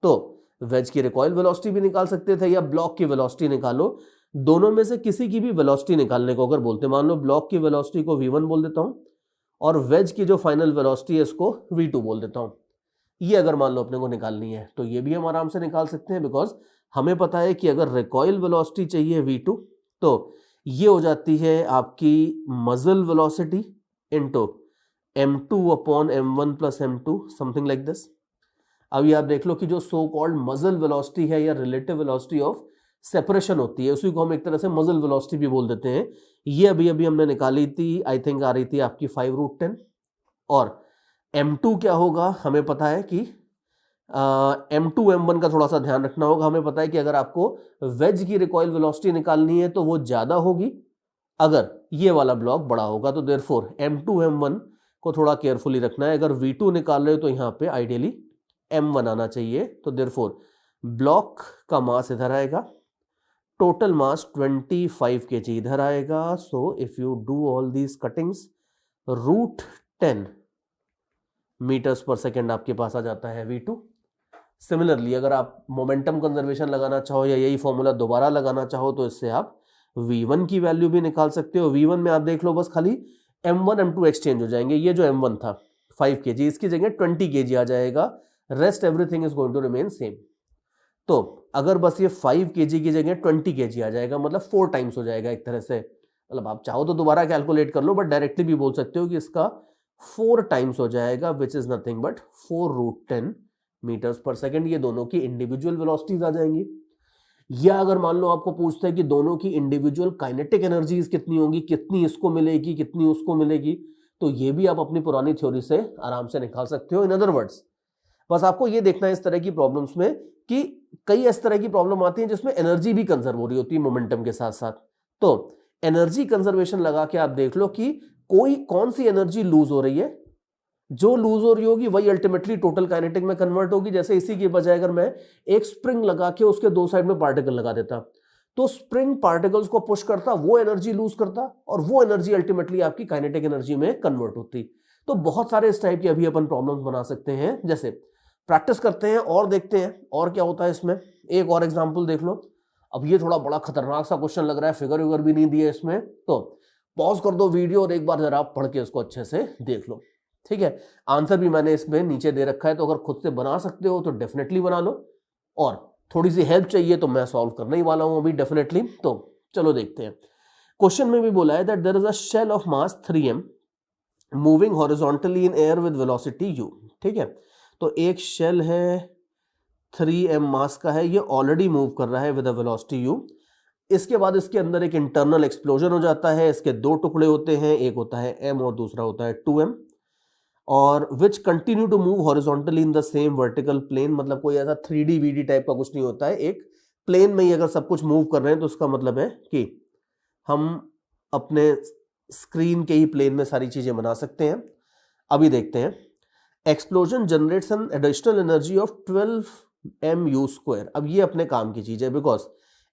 तो वेज की रिकॉइल वेलोसिटी भी निकाल सकते थे या ब्लॉक की वेलोसिटी निकालो। दोनों में से किसी की भी वेलोसिटी निकालने को अगर बोलते, मान लो ब्लॉक की वेलोसिटी को v1 बोल देता हूं और वेज की जो फाइनल वेलोसिटी है इसको v2 बोल देता हूं। ये अगर मान लो अपने को निकालनी है तो ये भी हम आराम से निकाल सकते हैं, बिकॉज हमें पता है कि अगर रिकॉइल वेलोसिटी चाहिए v2 तो ये हो जाती है आपकी मजल velocity into m2/m1 + m2, something like this. अभी आप देख लो कि जो सो कॉल्ड मजल वेलोसिटी है या रिलेटिव वेलोसिटी ऑफ सेपरेशन होती है, उसी को हम एक तरह से मजल वेलोसिटी भी बोल देते हैं। ये अभी हमने निकाली थी, आई थिंक आ रही थी आपकी 5√10। और m2 क्या होगा, हमें पता है कि m2 m1 का थोड़ा सा ध्यान रखना होगा। हमें पता है कि अगर आपको वेज की रिकॉइल वेलोसिटी निकालनी है तो वो ज्यादा होगी अगर ये वाला ब्लॉक बड़ा होगा। तो देयरफॉर m2 m1 को थोड़ा केयरफुली रखना है। अगर v2 निकाल रहे हो तो यहाँ पे आइडियली m1 आना चाहिए। तो देयरफॉर ब्लॉक का मास इधर आएगा, टोटल मास 25 kg इधर आएगा। So if you do all these cuttings, √10 metres per second आपके पास आ जाता है V2। सिमिलरली अगर आप मोमेंटम कंजर्वेशन लगाना चाहो या यही फॉर्मूला दोबारा लगाना चाहो तो इससे आप V1 की वैल्यू भी निकाल सकते हो। V1 में आप देख लो बस खाली M1 M2 एक्सचेंज हो जाएंगे। ये जो M1 था 5 kg, इसकी जगह 20 kg आ जाएगा। Rest everything is going to remain same. तो अगर बस ये 5 kg की जगह 20 kg आ जाएगा, मतलब 4 टाइम्स हो जाएगा एक तरह से। मतलब आप चाहो तो दोबारा कैलकुलेट कर लो, बट डायरेक्टली भी बोल सकते हो कि इसका 4 टाइम्स हो जाएगा, which is nothing but 4√10 metres per second. ये दोनों की इंडिविजुअल वेलोसिटीज आ जाएंगी। या अगर मान लो आपको पूछता है कि दोनों की इंडिविजुअल काइनेटिक एनर्जीज कितनी होंगी, कितनी इसको मिलेगी कितनी उसको मिलेगी, तो ये भी आप अपनी पुरानी थ्योरी से आराम से निकाल सकते हो। इन अदर वर्ड्स बस आपको ये देखना है इस तरह की प्रॉब्लम्स में कि कई इस तरह की प्रॉब्लम आती है जिसमें एनर्जी भी कंजर्व हो रही होती है मोमेंटम के साथ साथ। तो एनर्जी कंजर्वेशन लगा के आप देख लो कि कोई कौन सी एनर्जी लूज हो रही है, जो लूज हो रही होगी वही अल्टीमेटली टोटल काइनेटिक में कन्वर्ट होगी। जैसे इसी के बजाय अगर मैं एक स्प्रिंग लगा के उसके दो साइड में पार्टिकल लगा देता, तो स्प्रिंग पार्टिकल्स को पुश करता, वो एनर्जी लूज करता, और वो एनर्जी अल्टीमेटली आपकी काइनेटिक एनर्जी में कन्वर्ट होती। तो बहुत सारे इस टाइप की अभी अपन प्रॉब्लम्स बना सकते हैं। जैसे प्रैक्टिस करते हैं और देखते हैं और क्या होता है इसमें। एक और एग्जांपल देख लो। अब ये थोड़ा बड़ा खतरनाक सा क्वेश्चन लग रहा है, फिगर विगर भी नहीं दिए इसमें, तो पॉज कर दो वीडियो और एक बार जरा आप पढ़ के इसको अच्छे से देख लो, ठीक है। आंसर भी मैंने इसमें नीचे दे रखा है, तो अगर खुद से बना सकते हो तो डेफिनेटली बना लो, और थोड़ी सी हेल्प चाहिए तो मैं सॉल्व करने ही वाला हूं अभी डेफिनेटली। तो चलो देखते हैं। क्वेश्चन में भी बोला है that there is a shell of mass 3m moving horizontally in air with velocity u, ठीक है। तो एक शेल है 3m मास का है, ये ऑलरेडी मूव कर रहा है विद अ वेलोसिटी u। इसके बाद इसके अंदर एक इंटरनल एक्सप्लोजन हो जाता है। इसके दो टुकड़े होते हैं, एक होता है m और दूसरा होता है 2m, और which continue to move horizontally in the same vertical plane. मतलब कोई ऐसा 3D VD टाइप का कुछ नहीं होता है, एक प्लेन में ही अगर सब कुछ मूव कर रहे हैं तो उसका मतलब है कि हम अपने स्क्रीन के ही प्लेन में सारी चीजें बना सकते हैं। अभी देखते हैं। Explosion generates an additional energy of 12mu²। अब ये अपने काम की चीज है, बिकॉज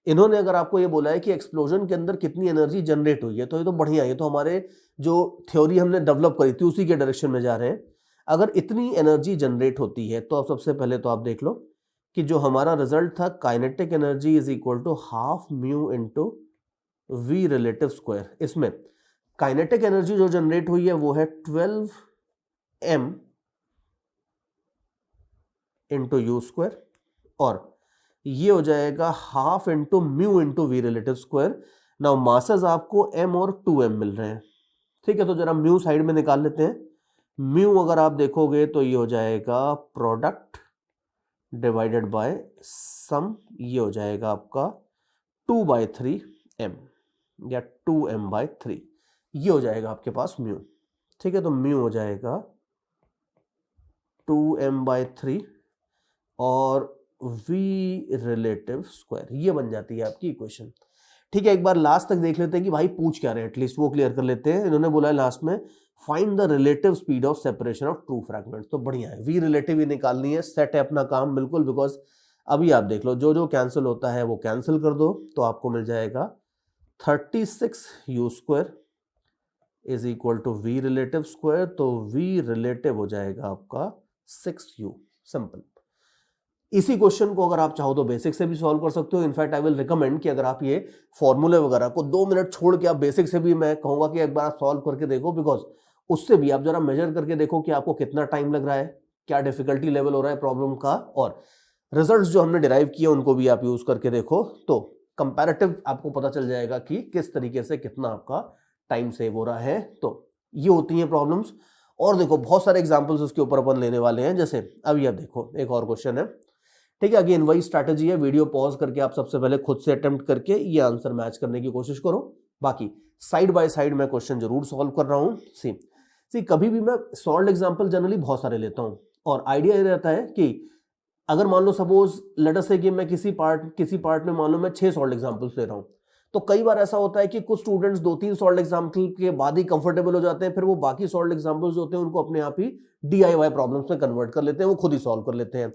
इन्होंने अगर आपको ये बोला है कि एक्सप्लोजन के अंदर कितनी एनर्जी जनरेट हुई है, तो ये तो बढ़िया है, ये तो हमारे जो थ्योरी हमने डेवलप करी थी उसी के डायरेक्शन में जा रहे हैं। अगर इतनी एनर्जी जनरेट होती है तो अब सबसे पहले तो आप देख लो कि जो हमारा रिजल्ट था kinetic energy is equal to ½ mu into v relative square. इसमें काइनेटिक एनर्जी जो जनरेट हुई है वो है 12m इंटू u², और ये हो जाएगा ½ into mu into v relative square. Now masses आपको m और 2m मिल रहे हैं, ठीक है। तो जरा म्यू साइड में निकाल लेते हैं। म्यू अगर आप देखोगे तो ये हो जाएगा प्रोडक्ट डिवाइडेड बाय सम, ये हो जाएगा आपका 2/3m या 2m/3, ये हो जाएगा आपके पास म्यू, ठीक है। तो म्यू हो जाएगा 2m/3 और v रिलेटिव स्क्वायर, ये बन जाती है आपकी इक्वेशन, ठीक है। एक बार लास्ट तक देख लेते हैं कि भाई पूछ क्या रहे हैं, एटलीस्ट वो क्लियर कर लेते हैं। इन्होंने बोला है लास्ट में find the relative speed of separation of true fragments. तो बढ़िया है, v रिलेटिव ही निकालनी है, सेट है अपना काम बिल्कुल। बिकॉज अभी आप देख लो जो जो कैंसिल होता है वो कैंसिल कर दो, तो आपको मिल जाएगा 36u² is equal to v relative square. तो v रिलेटिव हो जाएगा आपका 6u, सिंपल। इसी क्वेश्चन को अगर आप चाहो तो बेसिक से भी सॉल्व कर सकते हो। इनफैक्ट आई विल रिकमेंड कि अगर आप ये फॉर्मूले वगैरह को 2 मिनट छोड़ के आप बेसिक से भी, मैं कहूंगा कि एक बार आप सॉल्व करके देखो, बिकॉज उससे भी आप जरा मेजर करके देखो कि आपको कितना टाइम लग रहा है, क्या डिफिकल्टी लेवल हो रहा है प्रॉब्लम का, और रिजल्ट्स जो हमने डिराइव किए उनको भी आप यूज करके देखो, तो कंपैरेटिव आपको पता चल जाएगा कि किस तरीके से कितना आपका टाइम सेव हो रहा है। तो ये होती हैं प्रॉब्लम्स। और देखो बहुत सारे एग्जाम्पल्स उसके ऊपर अपन लेने वाले हैं। जैसे अभी आप देखो एक और क्वेश्चन है, ठीक है। अगेन वही स्ट्रैटेजी है, वीडियो पॉज करके आप सबसे पहले खुद से अटेम्प्ट करके ये आंसर मैच करने की कोशिश करो। बाकी साइड बाय साइड मैं क्वेश्चन जरूर सॉल्व कर रहा हूं। सी कभी भी मैं सॉल्व एग्जांपल जनरली बहुत सारे लेता हूं, और आइडिया ये रहता है कि अगर मान लो सपोज लेट अस से कि मैं किसी पार्ट में मान लो मैं 6 सॉल्व एग्जांपल्स ले रहा हूं, तो कई बार ऐसा होता है कि कुछ स्टूडेंट्स 2-3 सॉल्व एग्जांपल के बाद ही कंफर्टेबल हो जाते हैं, फिर वो बाकी सॉल्व एग्जांपल्स होते हैं उनको अपने आप ही DIY प्रॉब्लम्स में कन्वर्ट कर लेते हैं, वो खुद ही सॉल्व कर लेते हैं।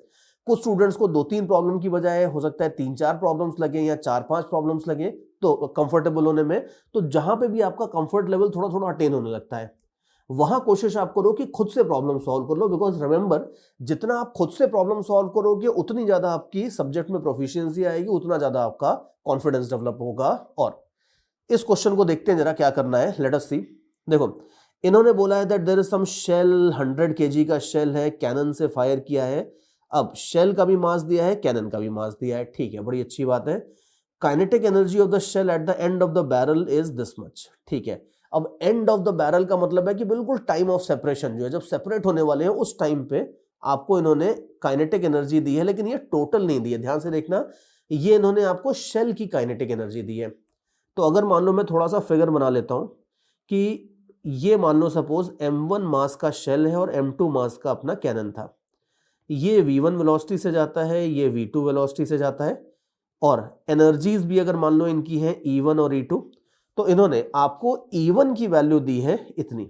कुछ स्टूडेंट्स को 2-3 प्रॉब्लम की बजाय हो सकता है 3-4 प्रॉब्लम्स लगे या 4-5 प्रॉब्लम्स लगे तो कंफर्टेबल होने में। तो जहां पे भी आपका कंफर्ट लेवल थोड़ा थोड़ा अटेन होने लगता है, वहां कोशिश आप करो कि खुद से प्रॉब्लम सॉल्व कर लो, बिकॉज रिमेंबर, जितना आप खुद से प्रॉब्लम सॉल्व करोगे उतनी ज्यादा आपकी सब्जेक्ट में प्रोफिशिएंसी आएगी, उतना ज्यादा आपका कॉन्फिडेंस डेवलप होगा। और इस क्वेश्चन को देखते हैं जरा क्या करना है, लेट अस सी। देखो, इन्होंने बोला है that there is some shell, 100 kg का शेल है, कैनन से फायर किया है। अब शेल का भी मास दिया है, कैनन का भी मास दिया है, ठीक है, बड़ी अच्छी बात है। Kinetic energy of the shell at the end of the barrel is this much, ठीक है। अब एंड ऑफ द बैरल का मतलब है कि बिल्कुल टाइम ऑफ सेपरेशन जो है, जब सेपरेट होने वाले हैं उस टाइम पे आपको इन्होंने काइनेटिक एनर्जी दी है, लेकिन ये टोटल नहीं दी है, ध्यान से देखना। ये इन्होंने आपको शेल की काइनेटिक एनर्जी दी है। तो अगर मान लो मैं थोड़ा सा फिगर बना लेता हूं कि ये मान लो सपोज m1 मास का शेल है और m2 मास का अपना कैनन था। ये v1 वेलोसिटी से जाता है, ये v2 वेलोसिटी से जाता है, और एनर्जीज भी अगर मान लो इनकी है E1 और E2, तो इन्होंने आपको E1 की वैल्यू दी है इतनी।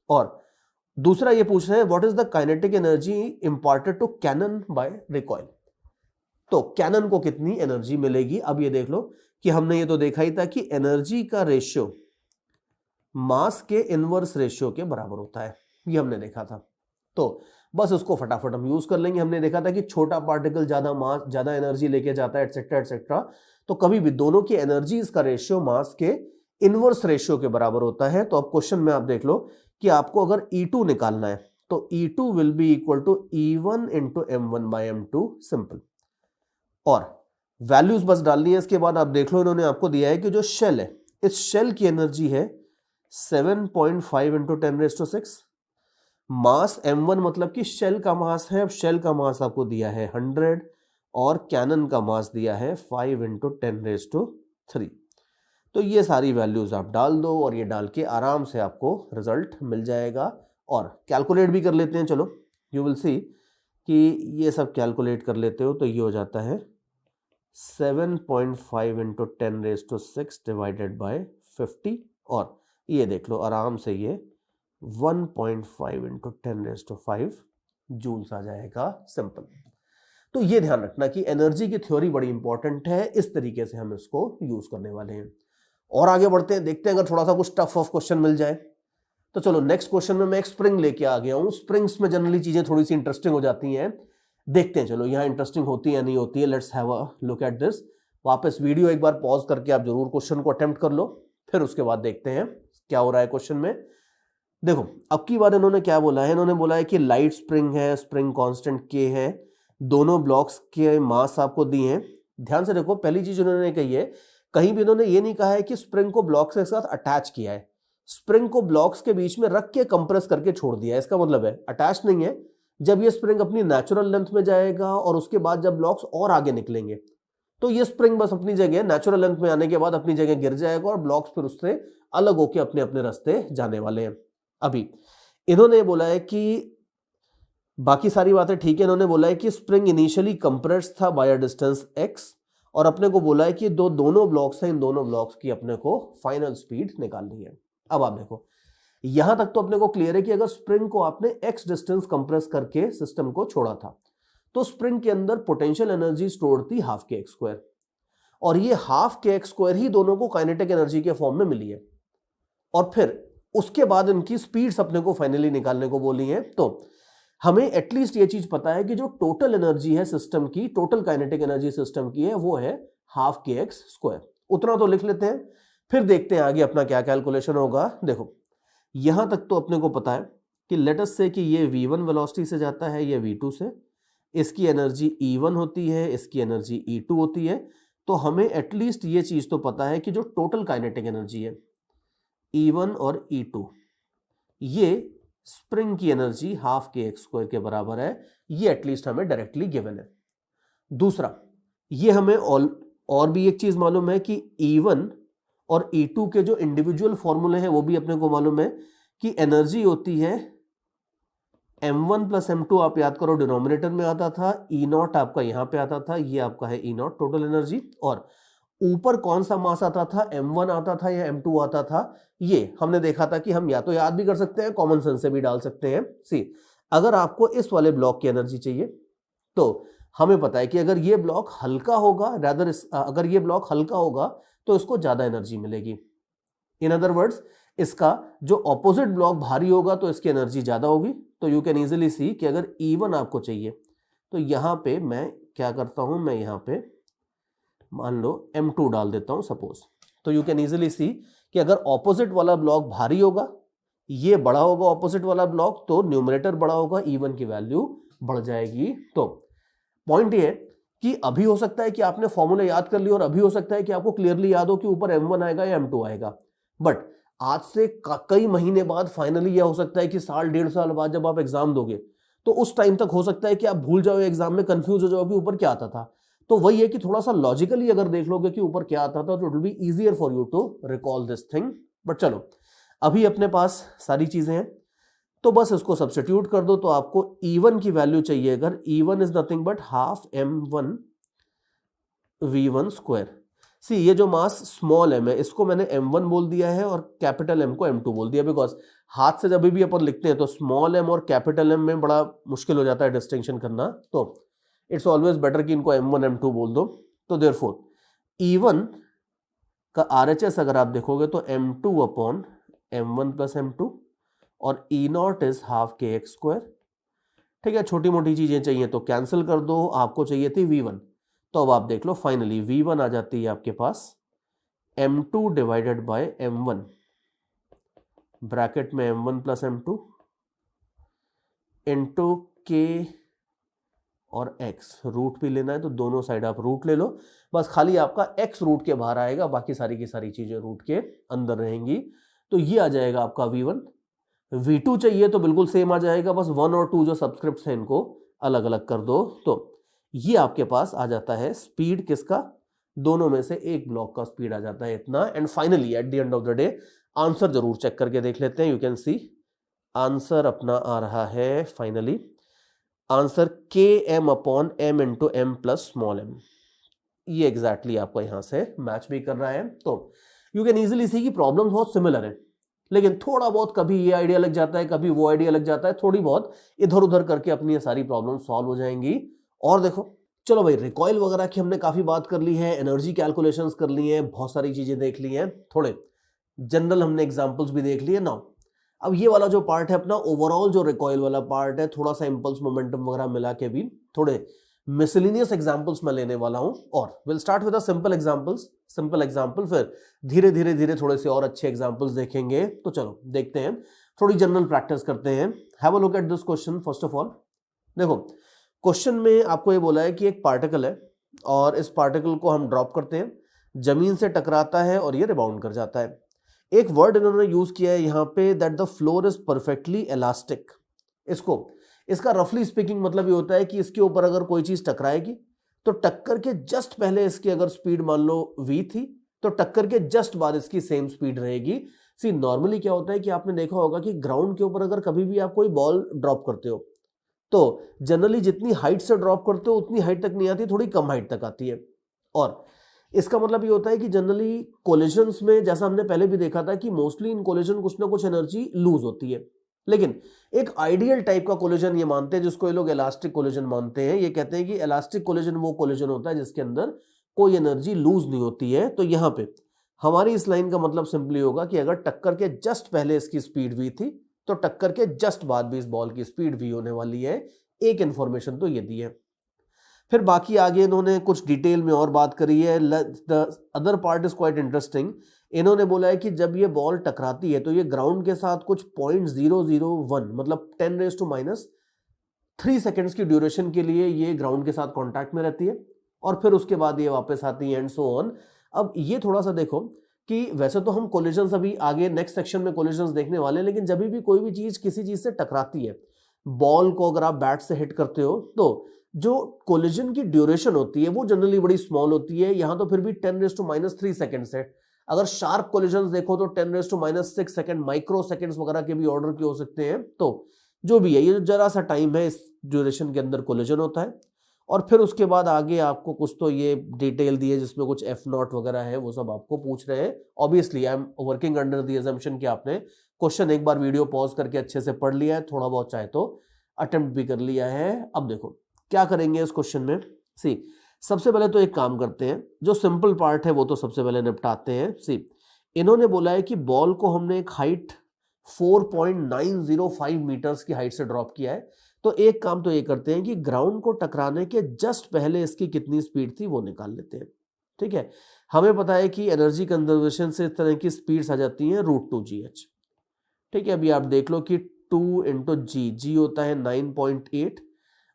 और दूसरा ये पूछ रहे हैं what is the kinetic energy imparted to cannon by recoil. तो कैनन को कितनी एनर्जी मिलेगी। अब ये देख लो कि हमने ये तो देखा ही था कि एनर्जी का रेशियो मास के इनवर्स रेशियो के बराबर होता है, ये हमने देखा था। तो बस उसको फटाफट हम यूज कर लेंगे। हमने देखा था कि छोटा पार्टिकल ज्यादा मास, ज्यादा एनर्जी लेके जाता है, एटसेट्रा एटसेट्रा। तो कभी भी दोनों की एनर्जीज का रेशियो मास के इनवर्स रेशियो के बराबर होता है। तो अब क्वेश्चन में आप देख लो कि आपको अगर E2 निकालना है तो E2 will be equal to E1 into M1/M2, simple. और वैल्यूज बस डालनी है। इसके बाद आप देख लो इन्होंने आपको दिया है कि जो शेल है, इस शेल की एनर्जी है 7.5 इंटू 10⁶। मास m1 मतलब कि शेल का मास है। अब शेल का मास आपको दिया है 100 और कैनन का मास दिया है 5 इंटू 10⁻3। तो ये सारी वैल्यूज आप डाल दो और ये डाल के आराम से आपको रिजल्ट मिल जाएगा। और कैलकुलेट भी कर लेते हैं, चलो यू विल सी कि ये सब कैलकुलेट कर लेते हो तो ये हो जाता है 7.5 इंटू 10⁶ डिवाइडेड बाय 50। और ये देख लो आराम से ये 1.5 इंटू 10⁵ जूल्स आ जाएगा, सिंपल। तो ये ध्यान रखना कि एनर्जी की थ्योरी बड़ी इंपॉर्टेंट है, इस तरीके से हम इसको यूज करने वाले हैं। और आगे बढ़ते हैं, देखते हैं अगर थोड़ा सा कुछ टफ ऑफ क्वेश्चन मिल जाए। तो चलो नेक्स्ट क्वेश्चन में मैं एक स्प्रिंग लेके आ गया हूं। स्प्रिंग्स में जनरली चीजें थोड़ी सी इंटरेस्टिंग हो जाती हैं, देखते हैं चलो यहाँ इंटरेस्टिंग होती है या नहीं होती है। Let's have a look at this. वापस वीडियो एक बार पॉज करके आप जरूर क्वेश्चन को अटेम्प्ट कर लो, फिर उसके बाद देखते हैं क्या हो रहा है क्वेश्चन में। देखो अब की बार इन्होंने क्या बोला है, इन्होंने बोला है कि लाइट स्प्रिंग है, स्प्रिंग कांस्टेंट K है, दोनों ब्लॉक्स के मास आपको दिए हैं। ध्यान से देखो, पहली चीज उन्होंने कही है, कहीं भी इन्होंने ये नहीं कहा है कि स्प्रिंग को ब्लॉक्स के साथ अटैच किया है। स्प्रिंग को ब्लॉक्स के बीच में रख के कंप्रेस करके छोड़ दिया है, इसका मतलब है अटैच नहीं है। जब ये स्प्रिंग अपनी नेचुरल लेंथ में जाएगा और उसके बाद जब ब्लॉक्स और आगे निकलेंगे तो ये स्प्रिंग बस अपनी जगह नेचुरल लेंथ में आने के बाद अपनी जगह गिर जाएगा और ब्लॉक्स फिर उससे अलग होकर अपने अपने रास्ते जाने वाले हैं। अभी इन्होंने बोला है कि बाकी सारी बातें ठीक है। इन्होंने बोला है कि स्प्रिंग इनिशियली कंप्रेस्ड था बाय अ डिस्टेंस x, और अपने को बोला है कि दोनों ब्लॉक्स हैं, इन दोनों ब्लॉक्स की अपने को फाइनल स्पीड निकालनी है। अब आप देखो यहां तक तो अपने को क्लियर है कि अगर स्प्रिंग को आपने x डिस्टेंस कंप्रेस करके सिस्टम को छोड़ा था तो स्प्रिंग के अंदर पोटेंशियल एनर्जी स्टोर थी हाफ के एक्स स्क्वायर, और ये हाफ के एक्स स्क्वायर ही दोनों को काइनेटिक एनर्जी के फॉर्म में मिली है। और फिर उसके बाद इनकी स्पीड्स अपने को फाइनली निकालने को बोली है। तो हमें एटलीस्ट ये चीज पता है कि जो टोटल एनर्जी है सिस्टम की, टोटल काइनेटिक एनर्जी सिस्टम की है, वो है हाफ के एक्स स्क्वायर। उतना तो लिख लेते हैं, फिर देखते हैं आगे अपना क्या कैलकुलेशन होगा। देखो यहां तक तो अपने को पता है कि लेट अस से कि ये v1 वेलोसिटी से जाता है, ये v2 से, इसकी एनर्जी E1 होती है, इसकी एनर्जी E2 होती है। तो हमें एटलीस्ट ये चीज तो पता है कि जो टोटल काइनेटिक एनर्जी है E1 और E2, ये स्प्रिंग की एनर्जी हाफ के एक्स स्क्वायर के बराबर है। ये एटलीस्ट हमें डायरेक्टली गिवन है। दूसरा, ये हमें और भी एक चीज मालूम है कि E1 और E2 के जो इंडिविजुअल फॉर्मूले हैं वो भी अपने को मालूम है कि एनर्जी होती है m1 प्लस m2, आप याद करो डिनोमिनेटर में आता था, E0 आपका यहां पे आता था, ये आपका है E0 टोटल एनर्जी। और ऊपर कौन सा मास आता था, m1 आता था या m2 आता था, ये हमने देखा था कि हम या तो याद भी कर सकते हैं, कॉमन सेंस से भी डाल सकते हैं। सी, अगर आपको इस वाले ब्लॉक की एनर्जी चाहिए तो हमें पता है कि अगर ये ब्लॉक हल्का होगा, रादर अगर ये ब्लॉक हल्का होगा तो इसको ज्यादा एनर्जी मिलेगी। इन अदर वर्ड्स, इसका जो ऑपोजिट ब्लॉक भारी होगा तो इसकी एनर्जी ज्यादा होगी। तो यू कैन इजीली सी कि अगर E1 आपको चाहिए तो यहां पे मैं क्या करता हूं, मैं यहां पे मान लो M2 डाल देता हूं सपोज। तो यू कैन इजीली सी कि अगर ऑपोजिट वाला ब्लॉक भारी होगा, ये बड़ा होगा ऑपोजिट वाला ब्लॉक, तो न्यूमरेटर बड़ा होगा, E1 की वैल्यू बढ़ जाएगी। तो पॉइंट ये कि अभी हो सकता है कि आपने फॉर्मूला याद कर लिया और अभी हो सकता है कि आपको क्लियरली याद हो कि ऊपर M1 आएगा या M2 आएगा, बट आज से कई महीने बाद फाइनली यह हो सकता है कि साल 1.5 साल बाद जब आप एग्जाम दोगे तो उस टाइम तक हो सकता है कि आप भूल जाओ, एग्जाम में कंफ्यूज हो जाओ कि ऊपर क्या आता था। तो वही है कि थोड़ा सा लॉजिकली अगर देख लोगे कि ऊपर क्या आता था तो it will be easier for you to recall this thing. But चलो, अभी अपने पास सारी चीजें हैं तो बस इसको सब्स्टिट्यूट कर दो। तो आपको E1 की वैल्यू चाहिए, अगर E1 is nothing but half M1 V1 square. See ये जो मास स्मॉल m है इसको मैंने M1 बोल दिया है और कैपिटल M को M2 बोल दिया, बिकॉज हाथ से जब भी अपन लिखते हैं तो स्मॉल m और कैपिटल M में बड़ा मुश्किल हो जाता है डिस्टिंक्शन करना। तो इट्स ऑलवेज बेटर कि इनको M1 M2 बोल दो। तो देयरफॉर E1 का RHS अगर आप देखोगे तो M2 upon M1 plus M2 और E0 is half KX square. ठीक है, छोटी मोटी चीजें चाहिए तो कैंसिल कर दो। आपको चाहिए थी V1, तो अब आप देख लो फाइनली V1 आ जाती है आपके पास M2 divided by M1, bracket में M1 plus M2 into K और X। रूट भी लेना है तो दोनों साइड आप रूट ले लो, बस खाली आपका X रूट के बाहर आएगा, बाकी सारी की सारी चीजें रूट के अंदर रहेंगी। तो ये आ जाएगा आपका V1। V2 चाहिए तो बिल्कुल सेम आ जाएगा, बस 1 और 2 जो सब्सक्रिप्ट हैं इनको अलग अलग कर दो। तो ये आपके पास आ जाता है स्पीड किसका, दोनों में से एक ब्लॉक का स्पीड आ जाता है इतना। And finally at the end of the day answer जरूर चेक करके देख लेते हैं। यू कैन सी आंसर अपना आ रहा है finally, answer KM upon M into M plus small m। ये एग्जैक्टली आपको यहां से मैच भी कर रहा है। तो यू कैन इजीली सी कि प्रॉब्लम बहुत सिमिलर है, लेकिन थोड़ा बहुत कभी ये आइडिया लग जाता है, कभी वो आइडिया लग जाता है, थोड़ी बहुत इधर उधर करके अपनी ये सारी प्रॉब्लम सॉल्व हो जाएंगी। और देखो, चलो भाई, रिकॉइल वगैरह की हमने काफी बात कर ली है, एनर्जी कैलकुलेशंस कर ली हैं, बहुत सारी चीजें देख ली हैं, थोड़े जनरल हमने एग्जांपल्स भी देख लिए। नाउ अब ये वाला जो पार्ट है अपना ओवरऑल जो रिकॉइल वाला पार्ट है, थोड़ा सा इंपल्स मोमेंटम वगैरह मिला के भी थोड़े मिसलिनियस एग्जांपल्स मैं लेने वाला हूं। और will start with simple example, फिर धीरे धीरे धीरे थोड़े से और अच्छे एग्जांपल्स देखेंगे। तो चलो देखते हैं, थोड़ी जनरल प्रैक्टिस करते हैं। Have a look at this question. First of all देखो, क्वेश्चन में आपको ये बोला है कि एक पार्टिकल है और इस पार्टिकल को हम ड्रॉप करते हैं, जमीन से टकराता है और ये रिबाउंड कर जाता है। एक वर्ड इन्होंने यूज किया है यहाँ पे, that the floor is perfectly elastic. इसका रफली स्पीकिंग मतलब ये होता है कि इसके ऊपर अगर कोई चीज टकराएगी तो टक्कर के जस्ट पहले इसकी अगर स्पीड मान लो v थी तो टक्कर के जस्ट बाद इसकी सेम स्पीड रहेगी। सी नॉर्मली क्या होता है कि आपने देखा होगा कि ग्राउंड के ऊपर अगर कभी भी आप कोई बॉल ड्रॉप करते हो तो जनरली जितनी हाइट से ड्रॉप करते हो उतनी हाइट तक नहीं आती, थोड़ी कम हाइट तक आती है। और इसका मतलब ये होता है कि जनरली कोलिजन्स में, जैसा हमने पहले भी देखा था कि मोस्टली इन कोलिजन कुछ ना कुछ एनर्जी लूज होती है, लेकिन एक आइडियल टाइप का कोलिजन ये मानते हैं, जिसको ये लोग इलास्टिक कोलिजन मानते हैं। ये कहते हैं कि इलास्टिक कोलिजन वो कोलिजन होता है जिसके अंदर कोई एनर्जी लूज नहीं होती है। तो यहाँ पे हमारी इस लाइन का मतलब सिंपली होगा कि अगर टक्कर के जस्ट पहले इसकी स्पीड v थी तो टक्कर के जस्ट बाद भी इस बॉल की स्पीड v होने वाली है। एक इंफॉर्मेशन तो ये दी है। फिर बाकी आगे इन्होंने कुछ डिटेल में और बात करी है। The other part is quite interesting. इन्होंने बोला है कि जब ये बॉल टकराती है तो ये ग्राउंड के साथ कुछ 0.001 मतलब 10⁻³ सेकेंड्स की ड्यूरेशन के लिए ये ग्राउंड के साथ कांटेक्ट में रहती है और फिर उसके बाद ये वापस आती है एंड सो ऑन। अब ये थोड़ा सा देखो कि वैसे तो हम कोलिजन्स अभी आगे नेक्स्ट सेक्शन में कोलिजन्स देखने वाले हैं, लेकिन जब भी कोई भी चीज किसी चीज से टकराती है, बॉल को अगर आप बैट से हिट करते हो तो जो कोलिजन की ड्यूरेशन होती है वो जनरली बड़ी स्मॉल होती है। यहां तो फिर भी 10⁻³ सेकेंड्स है। अगर शार्प कोलिजन्स देखो तो 10⁻6 सेकेंड, माइक्रो सेकेंड्स वगैरह के भी ऑर्डर के हो सकते हैं। तो जो भी है, ये जरा सा टाइम है इस ड्यूरेशन के अंदर कोलिजन होता है। और फिर उसके बाद आगे आपको कुछ तो ये डिटेल दी है जिसमें कुछ F0 वगैरह है, वो सब आपको पूछ रहे हैं। Obviously I am working under the assumption कि आपने क्वेश्चन एक बार वीडियो पॉज करके अच्छे से पढ़ लिया है, थोड़ा बहुत चाहे तो अटेम्प्ट भी कर लिया है। अब देखो, क्या करेंगे इस क्वेश्चन में? सी, सबसे पहले तो एक काम करते हैं, जो सिंपल पार्ट है वो तो सबसे पहले निपटाते हैं। सी, इन्होंने बोला है कि बॉल को हमने एक हाइट 4.905 मीटर्स की हाइट से ड्रॉप किया है। तो एक काम तो ये करते हैं कि ग्राउंड को टकराने के जस्ट पहले इसकी कितनी स्पीड थी वो निकाल लेते हैं। ठीक है, हमें पता है कि एनर्जी कंजर्वेशन से इस तरह की स्पीड्स आ जाती हैं √2gh। ठीक है, अभी आप देख लो कि 2 इंटू जी होता है 9.8।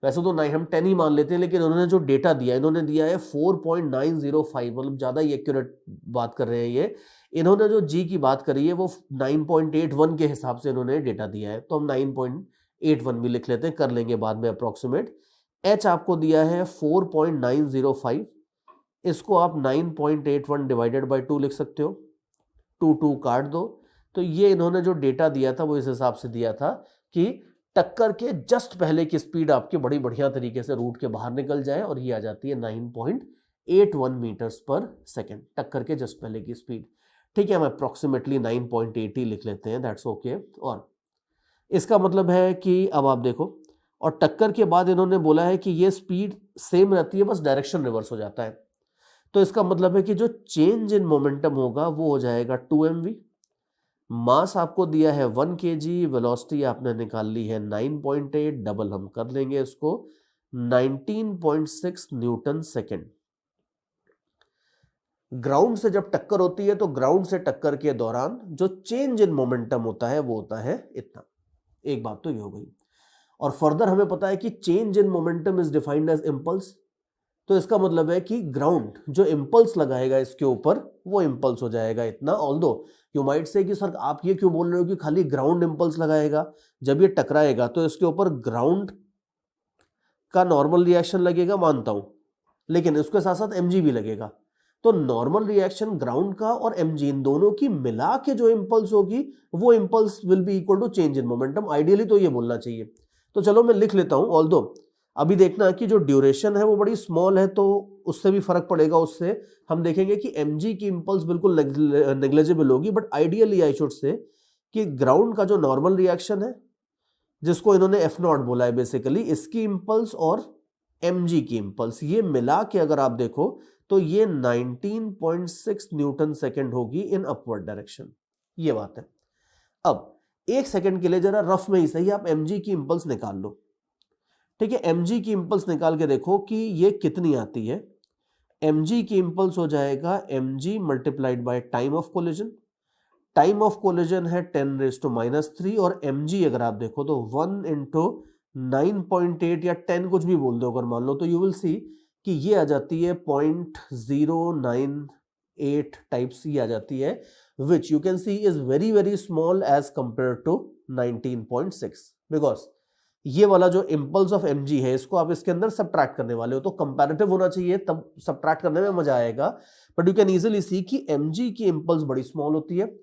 वैसे तो 9 हम 10 ही मान लेते हैं, लेकिन उन्होंने जो डेटा दिया, इन्होंने दिया है 4.905, मतलब ज़्यादा ही एक्यूरेट बात कर रहे हैं ये। इन्होंने जो जी की बात करी है वो 9.81 के हिसाब से इन्होंने डेटा दिया है, तो हम 9.81 भी लिख लेते हैं, कर लेंगे बाद में अप्रॉक्सीमेट। एच आपको दिया है 4.905, इसको आप 9.81 डिवाइडेड बाई 2 लिख सकते हो, 2 काट दो। तो ये इन्होंने जो डेटा दिया था वो इस हिसाब से दिया था कि टक्कर के जस्ट पहले की स्पीड आपकी बड़ी बढ़िया तरीके से रूट के बाहर निकल जाए, और ये आ जाती है 9.81 मीटर्स पर सेकेंड, टक्कर के जस्ट पहले की स्पीड। ठीक है, हम अप्रॉक्सीमेटली 9.80 लिख लेते हैं, दैट्स ओके। और इसका मतलब है कि अब आप देखो, और टक्कर के बाद इन्होंने बोला है कि ये स्पीड सेम रहती है, बस डायरेक्शन रिवर्स हो जाता है। तो इसका मतलब है कि जो चेंज इन मोमेंटम होगा वो हो जाएगा 2mv। मास आपको दिया है 1 kg, वेलोसिटी आपने निकाल ली है 9.8, डबल हम कर लेंगे इसको 19.6 न्यूटन सेकेंड। ग्राउंड से जब टक्कर होती है तो ग्राउंड से टक्कर के दौरान जो चेंज इन मोमेंटम होता है वो होता है इतना। एक बात तो ये हो गई। और फर्दर हमें पता है कि change in momentum is defined as impulse. तो इसका मतलब है कि ग्राउंड जो इंपल्स लगाएगा इसके ऊपर वो इंपल्स हो जाएगा इतना। ऑल्दो यू माइट से कि सर आप ये क्यों बोल रहे हो कि खाली ग्राउंड इंपल्स लगाएगा, जब ये टकराएगा तो इसके ऊपर ग्राउंड का नॉर्मल रिएक्शन लगेगा, मानता हूं, लेकिन इसके साथ साथ mg भी लगेगा। तो नॉर्मल रिएक्शन ग्राउंड का और mg इन दोनों की मिला के जो इंपल्स होगी वो impulse will be equal to change in momentum. Ideally तो ये बोलना चाहिए। तो चलो मैं लिख लेता हूं। ऑल्दो अभी देखना कि जो ड्यूरेशन है वो बड़ी स्मॉल है तो उससे भी फर्क पड़ेगा, उससे हम देखेंगे कि mg की इंपल्स बिल्कुल नेग्लिजिबल होगी। But ideally I should say कि ग्राउंड का जो नॉर्मल रिएक्शन है जिसको इन्होंने F0 बोला है बेसिकली, इसकी इंपल्स और mg की इंपल्स ये मिला के अगर आप देखो तो ये 19.6 न्यूटन सेकेंड होगी इन अपवर्ड डायरेक्शन। ये बात है। अब एक सेकंड के लिए जरा रफ में ही सही आप mg की इंपल्स निकाल लो। ठीक है, mg की इंपल्स निकाल के देखो कि ये कितनी आती है। mg की इंपल्स हो जाएगा mg multiplied by time of collision. Time of collision है 10⁻³ और mg अगर आप देखो तो 1 इंटू 9.8 या 10 कुछ भी बोल दो अगर मान लो, तो यू विल सी कि ये आ जाती है 0.098 टाइप्स ही आ जाती है, which you can see is very very small as compare to 19.6। Because ये वाला जो इंपल्स ऑफ mg है इसको आप इसके अंदर सबट्रैक्ट करने वाले हो, तो कंपैरेटिव होना चाहिए तब सबट्रैक्ट करने में मजा आएगा। But you can easily see कि mg की इंपल्स बड़ी स्मॉल होती है।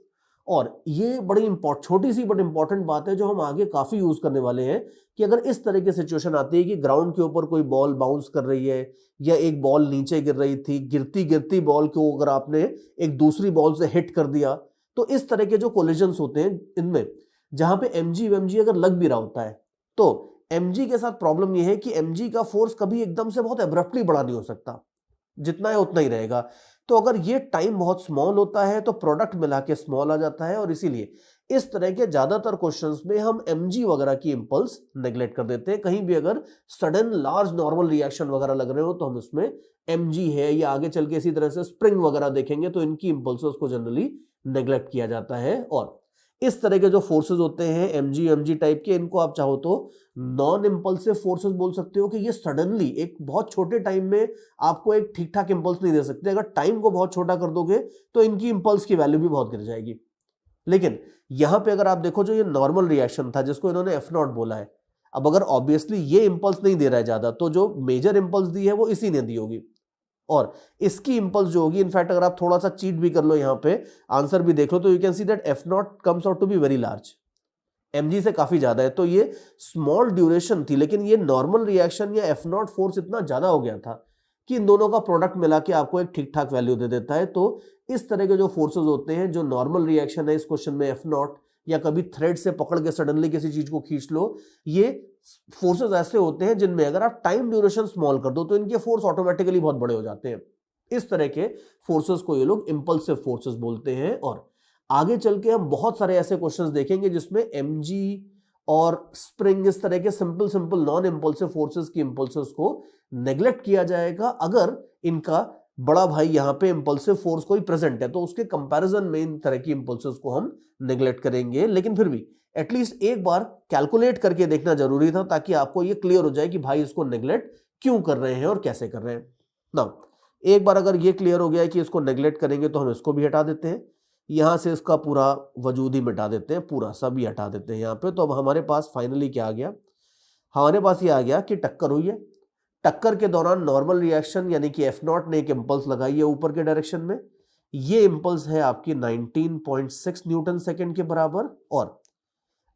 और ये बड़ी छोटी सी बट इंपॉर्टेंट बात है जो हम आगे काफी यूज करने वाले हैं कि अगर इस तरह की सिचुएशन आती है कि ग्राउंड के ऊपर कोई बॉल बाउंस कर रही है या एक बॉल नीचे गिर रही थी, गिरती गिरती बॉल को अगर आपने एक दूसरी बॉल से हिट कर दिया, तो इस तरह के जो कोलिजन्स होते हैं इनमें जहां पे mg अगर लग भी रहा होता है तो mg के साथ प्रॉब्लम यह है कि mg का फोर्स कभी एकदम से बहुत एब्रप्टली बड़ा नहीं हो सकता, जितना है उतना ही रहेगा। तो अगर ये टाइम बहुत स्मॉल होता है तो प्रोडक्ट मिला के स्मॉल आ जाता है, और इसीलिए इस तरह के ज्यादातर क्वेश्चंस में हम mg वगैरह की इंपल्स नेग्लेक्ट कर देते हैं। कहीं भी अगर सडन लार्ज नॉर्मल रिएक्शन वगैरह लग रहे हो तो हम इसमें mg है, या आगे चल के इसी तरह से स्प्रिंग वगैरह देखेंगे तो इनकी इंपल्सेस को जनरली नेग्लेक्ट किया जाता है। और इस तरह के जो फोर्सेस होते हैं mg टाइप के, इनको आप चाहो तो नॉन इंपल्सिव फोर्सेस बोल सकते हो कि ये सडनली एक बहुत छोटे टाइम में आपको एक ठीक ठाक इंपल्स नहीं दे सकते। अगर टाइम को बहुत छोटा कर दोगे तो इनकी इंपल्स की वैल्यू भी बहुत गिर जाएगी। लेकिन यहां पे अगर आप देखो जो ये नॉर्मल रिएक्शन था जिसको इन्होंने F0 बोला है, अब अगर ऑब्वियसली ये इंपल्स नहीं दे रहा है ज्यादा तो जो मेजर इंपल्स दी है वो इसी ने दी होगी, और इसकी इंपल्स जो होगी, इनफैक्ट अगर आप थोड़ा सा चीट भी कर लो यहां पे आंसर भी देख लो तो you can see that F0 comes out to be very large, mg से काफी ज्यादा है। तो ये स्मॉल ड्यूरेशन थी लेकिन ये नॉर्मल रिएक्शन या F0 फोर्स इतना ज्यादा हो गया था कि इन दोनों का प्रोडक्ट मिला के आपको एक ठीक ठाक वैल्यू दे देता है। तो इस तरह के जो फोर्सेस होते हैं, जो नॉर्मल रिएक्शन है इस क्वेश्चन में F0 या कभी थ्रेड से पकड़ के सडनली किसी चीज को खींच लो, ये फोर्सेस ऐसे होते हैं जिनमें अगर आप टाइम ड्यूरेशन स्मॉल कर दो तो इनके फोर्स ऑटोमेटिकली बहुत बड़े हो जाते हैं। इस तरह के फोर्सेस को ये लोग इंपल्सिव फोर्सेस बोलते हैं। और आगे चल के हम बहुत सारे ऐसे क्वेश्चंस देखेंगे जिसमें mg और स्प्रिंग, इस तरह के simple simple non impulsive forces की इंपल्सेस को नेग्लेक्ट किया जाएगा अगर इनका बड़ा भाई यहां पे इंपल्सिव फोर्स कोई प्रेजेंट है, तो उसके कंपैरिजन में इन तरह की इंपल्सेस को हम नेग्लेक्ट करेंगे। लेकिन फिर भी एटलीस्ट एक बार कैलकुलेट करके देखना जरूरी था ताकि आपको ये क्लियर हो जाए कि भाई इसको नेग्लेक्ट क्यों कर रहे हैं और कैसे कर रहे हैं ना। एक बार अगर ये क्लियर हो गया है कि इसको नेग्लेक्ट करेंगे तो हम इसको भी हटा देते हैं, यहां से इसका पूरा वजूद ही मिटा देते हैं, पूरा सब ही हटा देते हैं यहां पे। तो अब हमारे पास फाइनली क्या आ गया, हमारे पास ये आ गया कि टक्कर हुई है, टक्कर के दौरान नॉर्मल रिएक्शन यानी कि F0 ने एक इंपल्स लगाई है ऊपर के डायरेक्शन में, ये इंपल्स है आपकी 19.6 न्यूटन सेकेंड के बराबर। और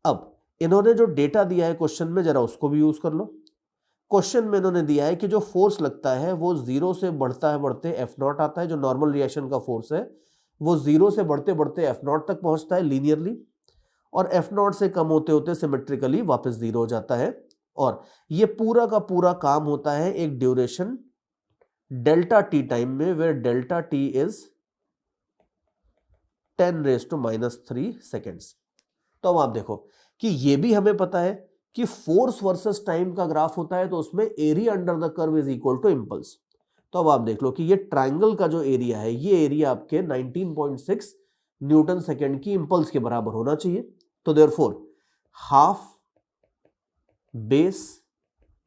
अब इन्होंने जो डेटा दिया है क्वेश्चन में, जरा उसको भी यूज कर लो। क्वेश्चन में इन्होंने दिया है कि जो फोर्स लगता है वो 0 से बढ़ता है बढ़ते F0 आता है, जो नॉर्मल रिएक्शन का फोर्स है वो 0 से बढ़ते बढ़ते F0 तक पहुंचता है लीनियरली, और F0 से कम होते होते सिमेट्रिकली वापस 0 हो जाता है। और ये पूरा का पूरा काम होता है एक ड्यूरेशन डेल्टा टी टाइम में, where delta t is 10⁻³ seconds. तो अब आप देखो कि ये भी हमें पता है कि फोर्स वर्सेस टाइम का ग्राफ होता है तो उसमें area under the curve is equal to impulse. तो अब आप देख लो कि ये ट्रायंगल का जो एरिया है, ये एरिया आपके 19.6 न्यूटन सेकेंड की इंपल्स के बराबर होना चाहिए। तो therefore half base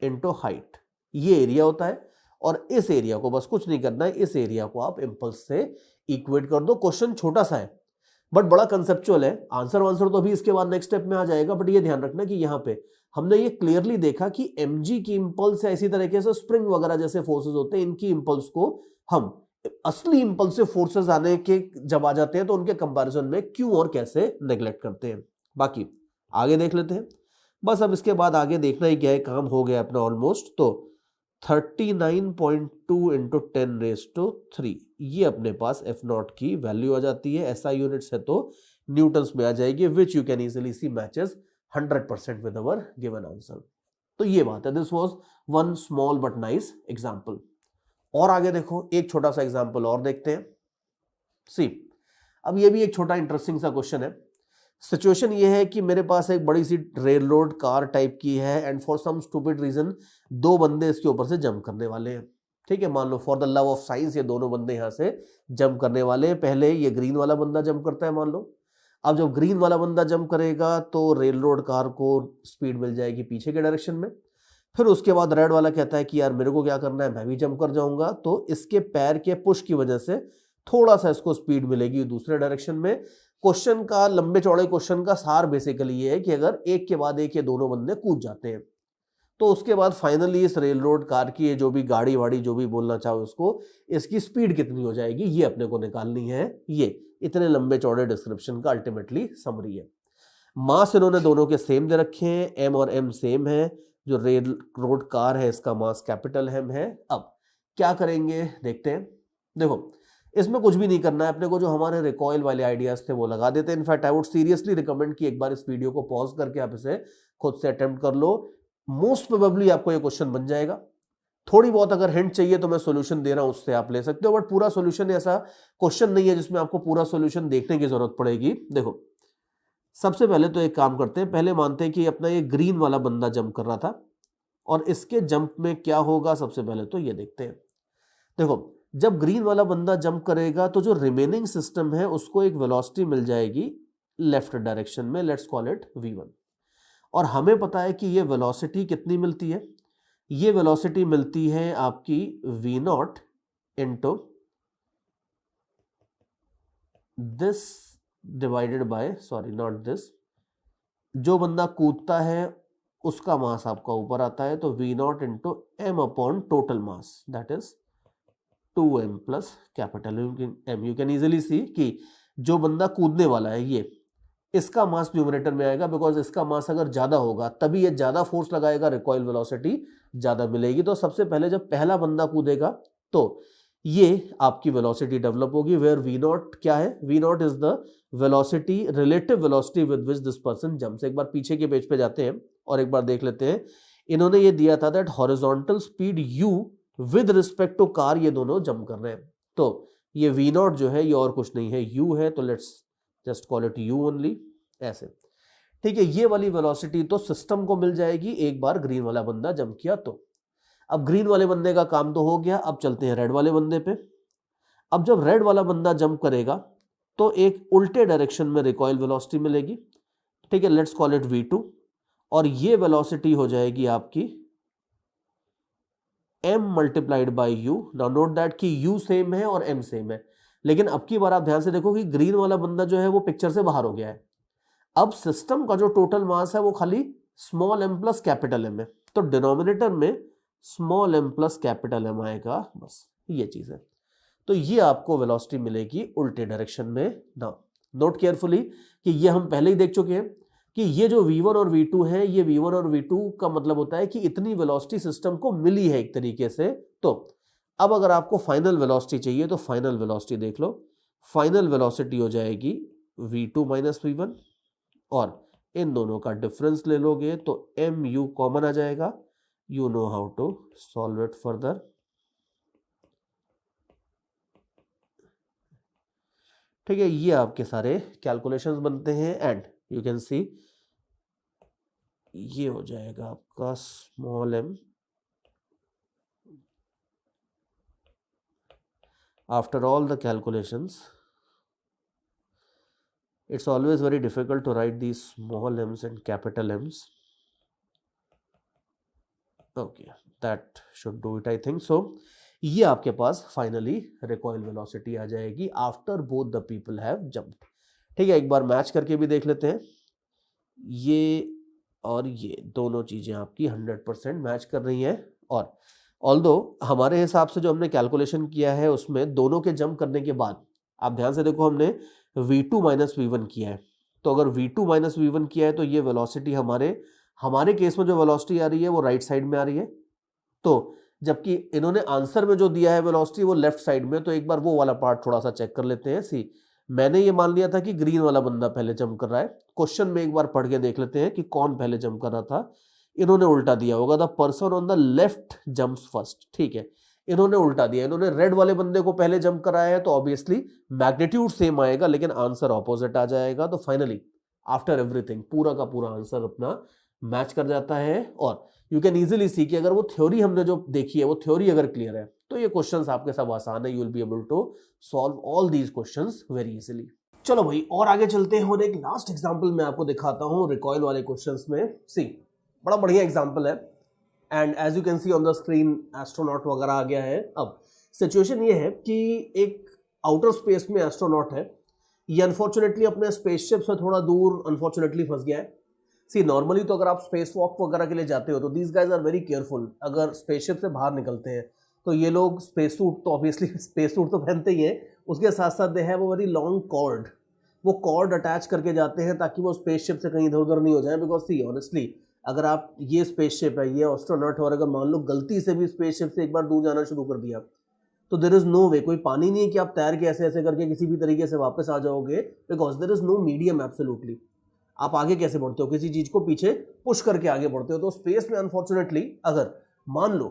into height, ये एरिया होता है। और इस एरिया को बस कुछ नहीं करना है, इस एरिया को आप इंपल्स से इक्वेट कर दो। क्वेश्चन छोटा सा है बट बड़ा कंसेप्चुअल है। आंसर तो अभी इसके बाद नेक्स्ट स्टेप में आ जाएगा, बट ये ध्यान रखना कि यहां पे हमने ये क्लियरली देखा कि mg की इंपल्स है, इसी तरीके से स्प्रिंग वगैरह जैसे फोर्सेस होते हैं, इनकी इंपल्स को हम असली इंपल्सिव फोर्सेस आने के जब आ जाते हैं तो उनके कंपैरिजन में क्यों और कैसे नेग्लेक्ट करते हैं। बाकी आगे देख लेते हैं। बस अब इसके बाद आगे देखना ही क्या है, काम हो गया अपना ऑलमोस्ट। तो 39.2 इंटू 10⁻³ ये अपने पास F0 की वैल्यू आ जाती है। SI यूनिट्स है तो न्यूटन्स में आ जाएगी, विच you can easily C matches 100% with our given answer. तो ये बात है, this was one small but nice example. और आगे देखो, एक छोटा सा एग्जांपल और देखते हैं। सी, अब ये भी एक छोटा इंटरेस्टिंग सा क्वेश्चन है। सिचुएशन ये है कि मेरे पास एक बड़ी सी रेल रोड कार टाइप की है and for some stupid reason दो बंदे इसके ऊपर से जंप करने वाले हैं। ठीक है, मान लो for the love of science ये दोनों बंदे यहां से जंप करने वाले हैं। पहले ये ग्रीन वाला बंदा जंप करता है मान लो। अब जब ग्रीन वाला बंदा जंप करेगा तो रेल रोड कार को स्पीड मिल जाएगी पीछे के डायरेक्शन में। फिर उसके बाद रेड वाला कहता है कि यार मेरे को क्या करना है, मैं भी जंप कर जाऊंगा। तो इसके पैर के पुश की वजह से थोड़ा सा इसको स्पीड मिलेगी दूसरे डायरेक्शन में। क्वेश्चन का, लंबे चौड़े क्वेश्चन का सार बेसिकली ये है कि अगर एक के बाद एक ये दोनों बंदे कूद जाते हैं तो उसके बाद फाइनली इस रेल रोड कार की, जो भी गाड़ी वाड़ी जो भी बोलना चाहो उसको, इसकी स्पीड कितनी हो जाएगी ये अपने को निकालनी है। ये इतने लंबे चौड़े डिस्क्रिप्शन का अल्टीमेटली समरी है। मास इन्होंने दोनों के सेम दे रखे हैं, एम और एम सेम है। जो रेल रोड कार है इसका मास कैपिटल एम है। अब क्या करेंगे देखते हैं। देखो इसमें कुछ भी नहीं करना है अपने को, जो हमारे रिकॉइल वाले आइडियाज थे वो लगा देते हैं। In fact I would seriously recommend कि एक बार इस वीडियो को पॉज करके आप इसे खुद से अटेम्प्ट कर लो। मोस्ट प्रोबेबली आपको ये क्वेश्चन बन जाएगा। थोड़ी बहुत अगर हिंट चाहिए तो मैं सॉल्यूशन दे रहा हूं, उससे आप ले सकते हो, बट पूरा सॉल्यूशन ऐसा क्वेश्चन नहीं है जिसमें आपको पूरा सॉल्यूशन देखने की जरूरत पड़ेगी। देखो सबसे पहले तो एक काम करते हैं, पहले मानते हैं कि अपना ये ग्रीन वाला बंदा जंप कर रहा था और इसके जंप में क्या होगा सबसे पहले तो ये देखते हैं। देखो जब ग्रीन वाला बंदा जंप करेगा तो जो रिमेनिंग सिस्टम है उसको एक वेलोसिटी मिल जाएगी लेफ्ट डायरेक्शन में, लेट्स कॉल इट v1। और हमें पता है कि ये वेलोसिटी कितनी मिलती है, ये वेलोसिटी मिलती है आपकी v0 into this divided by, sorry not this, जो बंदा कूदता है उसका मास आपका ऊपर आता है तो v0 into m upon total mass, that is 2m plus capital M। You can easily see कि जो बंदा कूदने वाला है ये, इसका मास न्यूमरेटर में आएगा, बिकॉज इसका मास अगर ज्यादा होगा तभी ये ज्यादा फोर्स लगाएगा, रिकॉइल वेलोसिटी ज्यादा मिलेगी। तो सबसे पहले जब पहला बंदा कूदेगा तो ये आपकी वेलोसिटी डेवलप होगी, वेयर वी नॉट क्या है, v not is the velocity, relative velocity with which this person jumps. एक बार पीछे के पेज पे जाते हैं और एक बार देख लेते हैं। इन्होंने ये दिया था that horizontal speed u with respect to car, ये दोनों जंप कर रहे हैं। तो ये v नॉट जो है ये और कुछ नहीं है, u है, तो let's just call it u only, ऐसे। ठीक है, ये वाली वेलोसिटी तो सिस्टम को मिल जाएगी एक बार ग्रीन वाला बंदा जंप किया तो। अब ग्रीन वाले बंदे का काम तो हो गया, अब चलते हैं रेड वाले बंदे पे। अब जब रेड वाला बंदा जंप करेगा तो एक उल्टे डायरेक्शन में रिकॉइल वेलोसिटी मिलेगी। ठीक है, लेट्स कॉल इट v2, और ये वेलोसिटी हो जाएगी आपकी m multiplied by u। Now note that कि u सेम है और m सेम है, लेकिन अब की बार आप ध्यान से देखो कि ग्रीन वाला बंदा जो है वो पिक्चर से बाहर हो गया है। अब सिस्टम का जो टोटल मास है वो खाली small m plus capital m है, तो डिनोमिनेटर में small m plus capital m आएगा, बस ये चीज है। तो ये आपको वेलोसिटी मिलेगी उल्टे डायरेक्शन में। ना नोट केयरफुली कि ये हम पहले ही देख चुके हैं कि ये जो v1 और v2 है, ये v1 और v2 का मतलब होता है कि इतनी वेलोसिटी सिस्टम को मिली है एक तरीके से। तो अब अगर आपको फाइनल वेलोसिटी चाहिए तो फाइनल वेलोसिटी देख लो, फाइनल वेलोसिटी हो जाएगी v2 माइनस v1, और इन दोनों का डिफरेंस ले लोगे तो mu कॉमन आ जाएगा। You know how to solve it further. ठीक है, ये आपके सारे कैलकुलेशंस बनते हैं एंड यू कैन सी ये हो जाएगा आपका small m after all the calculations. It's always very difficult to write these small m's and capital M's. Okay, that should do it I think so. ये आपके पास फाइनली रिकॉइल वेलोसिटी आ जाएगी after both the people have jumped. ठीक है, एक बार मैच करके भी देख लेते हैं। ये और ये दोनों चीजें आपकी 100% मैच कर रही हैं, और ऑल्दो हमारे हिसाब से जो हमने कैलकुलेशन किया है उसमें दोनों के जंप करने के बाद आप ध्यान से देखो हमने v2 माइनस v1 किया है। तो अगर v2 माइनस v1 किया है तो ये वेलोसिटी हमारे केस में जो वेलोसिटी आ रही है वो राइट साइड में आ रही है। तो जबकि इन्होंने आंसर में जो दिया है वेलोसिटी वो लेफ्ट साइड में, तो एक बार वो वाला पार्ट थोड़ा सा चेक कर लेते हैं। सी, मैंने ये मान लिया था कि ग्रीन वाला बंदा पहले जंप कर रहा है। क्वेश्चन में एक बार पढ़ के देख लेते हैं कि कौन पहले जंप कर रहा था। इन्होंने उल्टा दिया होगा, the person on the left jumps first. ठीक है, इन्होंने उल्टा दिया, इन्होंने रेड वाले बंदे को पहले जंप कराया है, तो ऑब्वियसली मैग्नीट्यूड सेम आएगा लेकिन आंसर ऑपोजिट आ जाएगा। तो फाइनली आफ्टर एवरीथिंग पूरा का पूरा आंसर अपना मैच कर जाता है। और यू कैन इजीली सी कि अगर वो थ्योरी हमने जो देखी है वो थ्योरी अगर क्लियर है तो ये क्वेश्चंस आपके सब आसान है। You will be able to solve all these questions very easily. चलो भाई और आगे चलते हैं और एक लास्ट एग्जांपल मैं आपको दिखाता हूं रिकॉइल वाले क्वेश्चंस में। सी, बड़ा बढ़िया एग्जांपल है and as you can see on the screen astronaut वगैरह आ गया है। अब सिचुएशन ये है कि एक आउटर स्पेस में एस्ट्रोनॉट है, ये अनफॉर्चुनेटली अपने स्पेसशिप से थोड़ा दूर अनफॉर्चुनेटली फंस गया है। सी, नॉर्मली तो अगर आप स्पेस वॉक वगैरह के लिए जाते हो तो these guys are very careful. अगर स्पेसशिप से बाहर निकलते हैं तो ये लोग स्पेस सूट तो ऑब्वियसली स्पेस सूट तो पहनते ही हैं, उसके साथ साथ they have a very long cord, वो कॉर्ड अटैच करके जाते हैं ताकि वो स्पेसशिप से कहीं इधर उधर नहीं हो जाए। बिकॉज सी ऑनेस्टली अगर आप ये स्पेसशिप है, ये एस्ट्रोनॉट है, और अगर मान लो गलती से भी स्पेसशिप से एक बार दूर जाना शुरू कर दिया तो देयर इज नो वे, कोई पानी नहीं है कि आप तैर के ऐसे ऐसे करके किसी भी तरीके से वापस आ जाओगे, because there is no medium absolutely. आप आगे कैसे बढ़ते हो, किसी चीज को पीछे पुश करके आगे बढ़ते हो। तो स्पेस में अनफॉर्चुनेटली अगर मान लो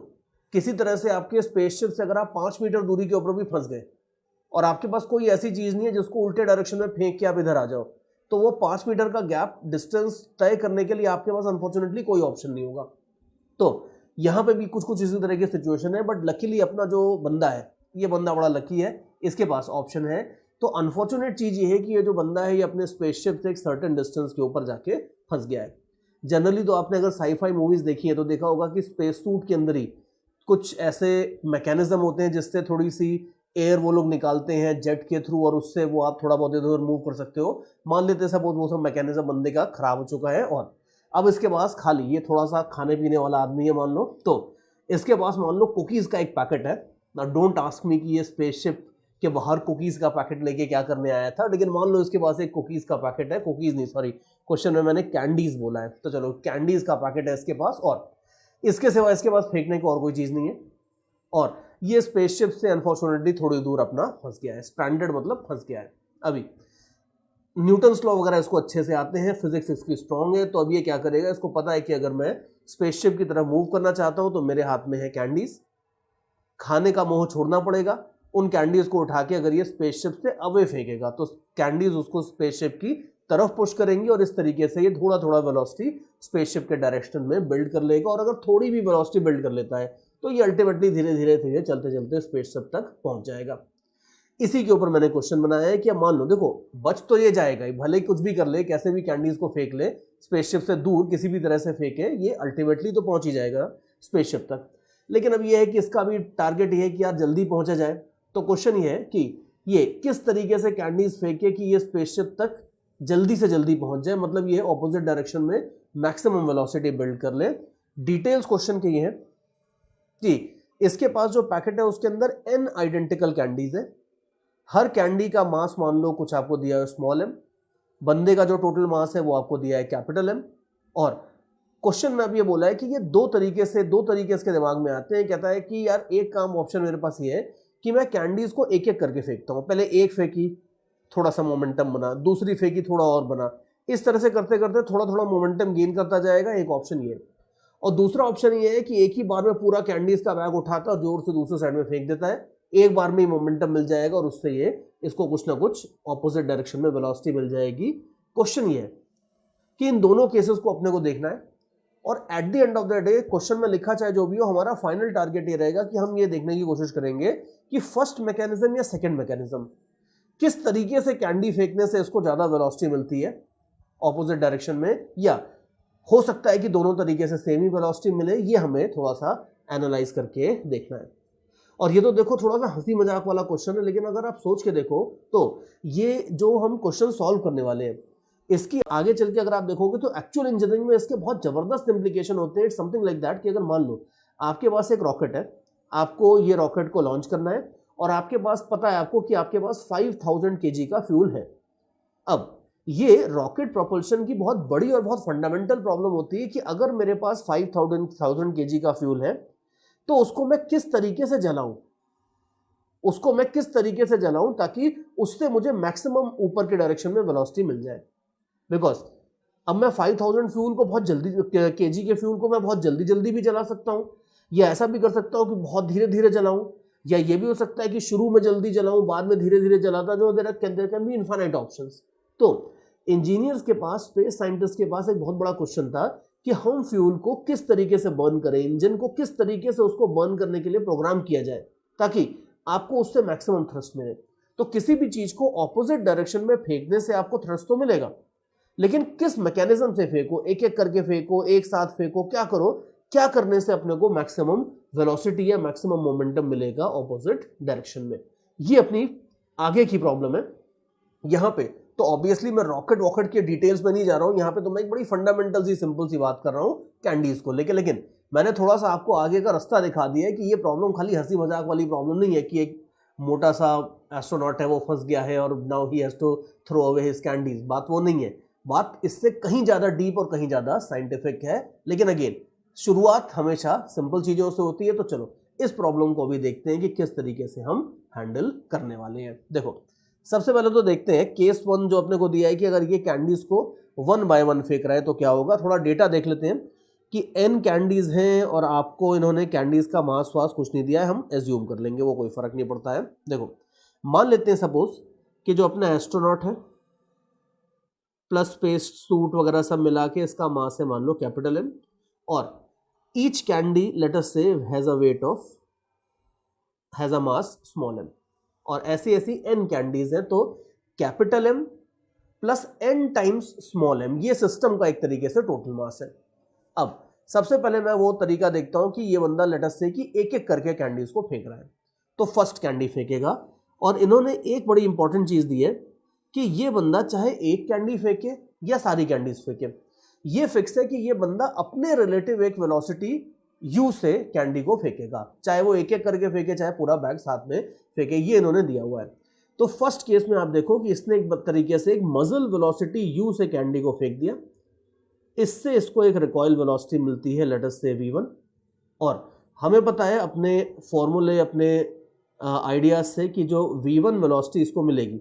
किसी तरह से आपके स्पेसशिप से अगर आप 5 मीटर दूरी के ऊपर भी फंस गए और आपके पास कोई ऐसी चीज नहीं है जिसको उल्टे डायरेक्शन में फेंक के आप इधर आ जाओ, तो वो 5 मीटर का गैप डिस्टेंस तय करने के लिए आपके पास अनफॉर्चुनेटली कोई ऑप्शन नहीं होगा। तो यहाँ पे भी कुछ कुछ इसी तरह की सिचुएशन है, बट लकीली अपना जो बंदा है ये बंदा बड़ा लकी है, इसके पास ऑप्शन है। तो अनफॉर्चुनेट चीज ये है कि ये जो बंदा है ये अपने स्पेसशिप से एक सर्टेन डिस्टेंस के ऊपर जाके फंस गया है। जनरली तो आपने अगर साईफाई मूवीज देखी है तो देखा होगा कि स्पेस सूट के अंदर ही कुछ ऐसे मैकेनिज्म होते हैं जिससे थोड़ी सी एयर वो लोग निकालते हैं जेट के थ्रू, और उससे वो आप थोड़ा बहुत इधर मूव कर सकते हो। मान लेते हैं सपोज वो सब मैकेनिज्म बंदे का खराब हो चुका है और अब इसके पास खाली ये थोड़ा सा खाने पीने वाला आदमी है मान लो, तो इसके पास मान लो कुकीज का एक पैकेट है ना। डोंट आस्क मी कि ये स्पेसशिप के बाहर कुकीज का पैकेट लेके क्या करने आया था, लेकिन मान लो इसके पास एक कुकीज का पैकेट है, कुकीज नहीं सॉरी क्वेश्चन में मैंने कैंडीज बोला है, तो चलो कैंडीज का पैकेट है इसके पास, और इसके सिवा इसके पास फेंकने को और कोई चीज नहीं है। और ये स्पेसशिप से अनफॉर्चुनेटली थोड़ी दूर अपना फंस गया है। स्ट्रैंडेड मतलब फंस गया है। अभी न्यूटन्स लॉ वगैरह इसको अच्छे से आते हैं, फिजिक्स इसकी स्ट्रांग है, तो अब ये क्या करेगा, इसको पता है कि अगर मैं स्पेसशिप की तरफ मूव करना चाहता हूं तो मेरे हाथ में है कैंडीज, खाने का मोह छोड़ना पड़ेगा, उन कैंडीज को उठा के अगर ये स्पेसशिप से अवे फेंकेगा तो कैंडीज उसको स्पेसशिप की तरफ पुश करेंगी और इस तरीके से ये थोड़ा थोड़ा वेलोसिटी स्पेसशिप के डायरेक्शन में बिल्ड कर लेगा। और अगर थोड़ी भी वेलोसिटी बिल्ड कर लेता है तो ये अल्टीमेटली धीरे धीरे धीरे चलते चलते स्पेसशिप तक पहुंच जाएगा। इसी के ऊपर मैंने क्वेश्चन बनाया है कि अब मान लो, देखो बच तो ये जाएगा ही, भले कुछ भी कर ले, कैसे भी कैंडीज को फेंक ले स्पेसशिप से दूर, किसी भी तरह से फेंके, ये अल्टीमेटली तो पहुंच ही जाएगा स्पेसशिप तक। लेकिन अब ये है कि इसका भी टारगेट ये है कि यार जल्दी पहुंचा जाए। तो क्वेश्चन ये है कि ये किस तरीके से कैंडीज फेंके कि ये स्पेसशिप तक जल्दी से जल्दी पहुंच जाए, मतलब ये ऑपोजिट डायरेक्शन में मैक्सिमम वेलोसिटी बिल्ड कर ले। डिटेल्स क्वेश्चन के ये है कि इसके पास जो पैकेट है उसके अंदर n आइडेंटिकल कैंडीज है, हर कैंडी का मास मान लो कुछ आपको दिया है स्मॉल m, बंदे का जो टोटल मास है वो आपको दिया है कैपिटल M। और क्वेश्चन में अब ये बोला है कि ये दो तरीके इसके दिमाग में आते हैं। कहता है कि यार एक काम ऑप्शन मेरे पास ये है कि मैं कैंडीज को एक एक करके फेंकता हूं, पहले एक फेंकी थोड़ा सा मोमेंटम बना, दूसरी फेंकी थोड़ा और बना, इस तरह से करते करते थोड़ा थोड़ा मोमेंटम गेन करता जाएगा। एक ऑप्शन ये है। और दूसरा ऑप्शन ये है कि एक ही बार में पूरा कैंडीज का बैग उठाता है और जोर से दूसरे साइड में फेंक देता है, एक बार में ही मोमेंटम मिल जाएगा और उससे ये इसको कुछ ना कुछ ऑपोजिट डायरेक्शन में वेलोसिटी मिल जाएगी। क्वेश्चन ये है कि इन दोनों केसेस को अपने को देखना है और eight the end of the day question में लिखा चाहे जो भी हो, हमारा फाइनल टारगेट ये रहेगा कि हम ये देखने की कोशिश करेंगे कि फर्स्ट मैकेनिज्म या सेकंड मैकेनिज्म, किस तरीके से कैंडी फेंकने से इसको ज्यादा वेलोसिटी मिलती है ऑपोजिट डायरेक्शन में, या हो सकता है कि दोनों तरीके से सेम ही वेलोसिटी मिले। ये हमें थोड़ा सा एनालाइज करके देखना है। और ये तो देखो थोड़ा सा हंसी मजाक वाला क्वेश्चन है, लेकिन अगर आप सोच के देखो तो ये जो हम क्वेश्चन सॉल्व करने वाले हैं इसकी आगे चल के अगर आप देखोगे तो एक्चुअल इंजीनियरिंग में इसके बहुत जबरदस्त इंप्लीकेशन होते हैं। इट्स समथिंग लाइक दैट कि अगर मान लो आपके पास एक रॉकेट है, आपको ये रॉकेट को लॉन्च करना है और आपके पास पता है आपको कि आपके पास 5000 kg का फ्यूल है। अब ये रॉकेट प्रोपल्शन की बहुत बड़ी और बहुत फंडामेंटल प्रॉब्लम होती है कि अगर मेरे पास 5000 kg का फ्यूल है तो उसको मैं किस तरीके से जलाऊं ताकि उससे मुझे मैक्सिमम ऊपर के डायरेक्शन में वेलोसिटी मिल जाए। बिकॉज अब मैं 5000 फ्यूल को बहुत जल्दी केजी के फ्यूल को मैं बहुत जल्दी जल्दी भी जला सकता हूं, या ऐसा भी कर सकता हूं कि बहुत धीरे धीरे जलाऊं, या ये भी हो सकता है कि शुरू में जल्दी जलाऊं बाद में धीरे धीरे जलाता जो there can be infinite options. तो इंजीनियर्स के पास, स्पेस साइंटिस्ट के पास एक बहुत बड़ा क्वेश्चन था कि हम फ्यूल को किस तरीके से बर्न करें, इंजन को किस तरीके से उसको बर्न करने के लिए प्रोग्राम किया जाए ताकि आपको उससे मैक्सिमम थ्रस्ट मिले। तो किसी भी चीज को ऑपोजिट डायरेक्शन में फेंकने से आपको थ्रस्ट तो मिलेगा, लेकिन किस मैकेनिज्म से फेंको, एक एक करके फेंको, एक साथ फेंको, क्या करो, क्या करने से अपने को मैक्सिमम वेलोसिटी या मैक्सिमम मोमेंटम मिलेगा ऑपोजिट डायरेक्शन में। ये अपनी आगे की प्रॉब्लम है यहां पे। तो ऑब्वियसली मैं रॉकेट के डिटेल्स में नहीं जा रहा हूं, यहां पे तो मैं एक बड़ी फंडामेंटल सी सिंपल सी बात कर रहा हूं कैंडीज को लेके। लेकिन मैंने थोड़ा सा आपको आगे का रास्ता दिखा दिया है कि ये प्रॉब्लम खाली हंसी मजाक वाली प्रॉब्लम नहीं है कि एक मोटा सा एस्ट्रोनॉट है वो फंस गया है और now he has to throw away his candies. बात वो नहीं है, बात इससे कहीं ज्यादा डीप और कहीं ज्यादा साइंटिफिक है। लेकिन अगेन शुरुआत हमेशा सिंपल चीजों से होती है। तो चलो इस प्रॉब्लम को भी देखते हैं कि किस तरीके से हम हैंडल करने वाले हैं। देखो सबसे पहले तो देखते हैं केस 1 जो अपने को दिया है कि अगर ये कैंडीज को 1 बाय 1 फेंक रहा है तो क्या होगा। थोड़ा डेटा देख लेते हैं कि n कैंडीज हैं और आपको इन्होंने कैंडीज का मास वास कुछ नहीं दिया है, हम एज्यूम कर लेंगे, वो कोई फर्क नहीं पड़ता है। देखो मान लेते हैं सपोज कि जो अपना एस्ट्रोनॉट है प्लस स्पेस सूट वगैरह सब मिला के इसका मास है मान लो कैपिटल M, और ईच कैंडी लेट अस से has a mass small m, और ऐसी n कैंडीज हैं तो कैपिटल M प्लस n टाइम्स स्मॉल m, ये सिस्टम का एक तरीके से टोटल मास है। अब सबसे पहले मैं वो तरीका देखता हूं कि ये बंदा लेट अस से कि एक एक करके कैंडीज को फेंक रहा है, तो फर्स्ट कैंडी फेंकेगा। और इन्होंने एक बड़ी इंपॉर्टेंट चीज दी है कि ये बंदा चाहे एक कैंडी फेंके या सारी कैंडीज फेंके, ये फिक्स है कि ये बंदा अपने रिलेटिव एक वेलोसिटी u से कैंडी को फेंकेगा, चाहे वो एक एक करके फेंके चाहे पूरा बैग साथ में फेंके, ये इन्होंने दिया हुआ है। तो फर्स्ट केस में आप देखो कि इसने एक तरीके से एक मजल वेलोसिटी u से कैंडी को फेंक दिया, इससे इसको एक रिकॉइल वेलोसिटी मिलती है लेट अस से v1, और हमें पता है अपने फॉर्मूले, अपने आइडियाज से कि जो v1 वेलोसिटी इसको मिलेगी,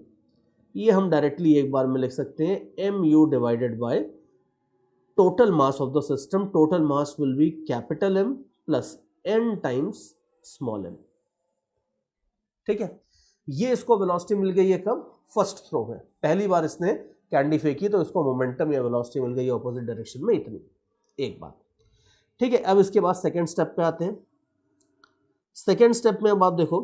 ये हम डायरेक्टली एक बार में लिख सकते हैं mu divided by total mass of the system. Total mass will be capital M प्लस n टाइम्स स्मॉल m. ठीक है, ये इसको वेलोसिटी मिल गई है कब? फर्स्ट थ्रो में. पहली बार इसने कैंडी फेंकी तो इसको मोमेंटम या वेलोसिटी मिल गई ऑपोजिट डायरेक्शन में इतनी. एक बात. ठीक है, अब इसके बाद सेकेंड स्टेप पे आते हैं. सेकेंड स्टेप में अब आप देखो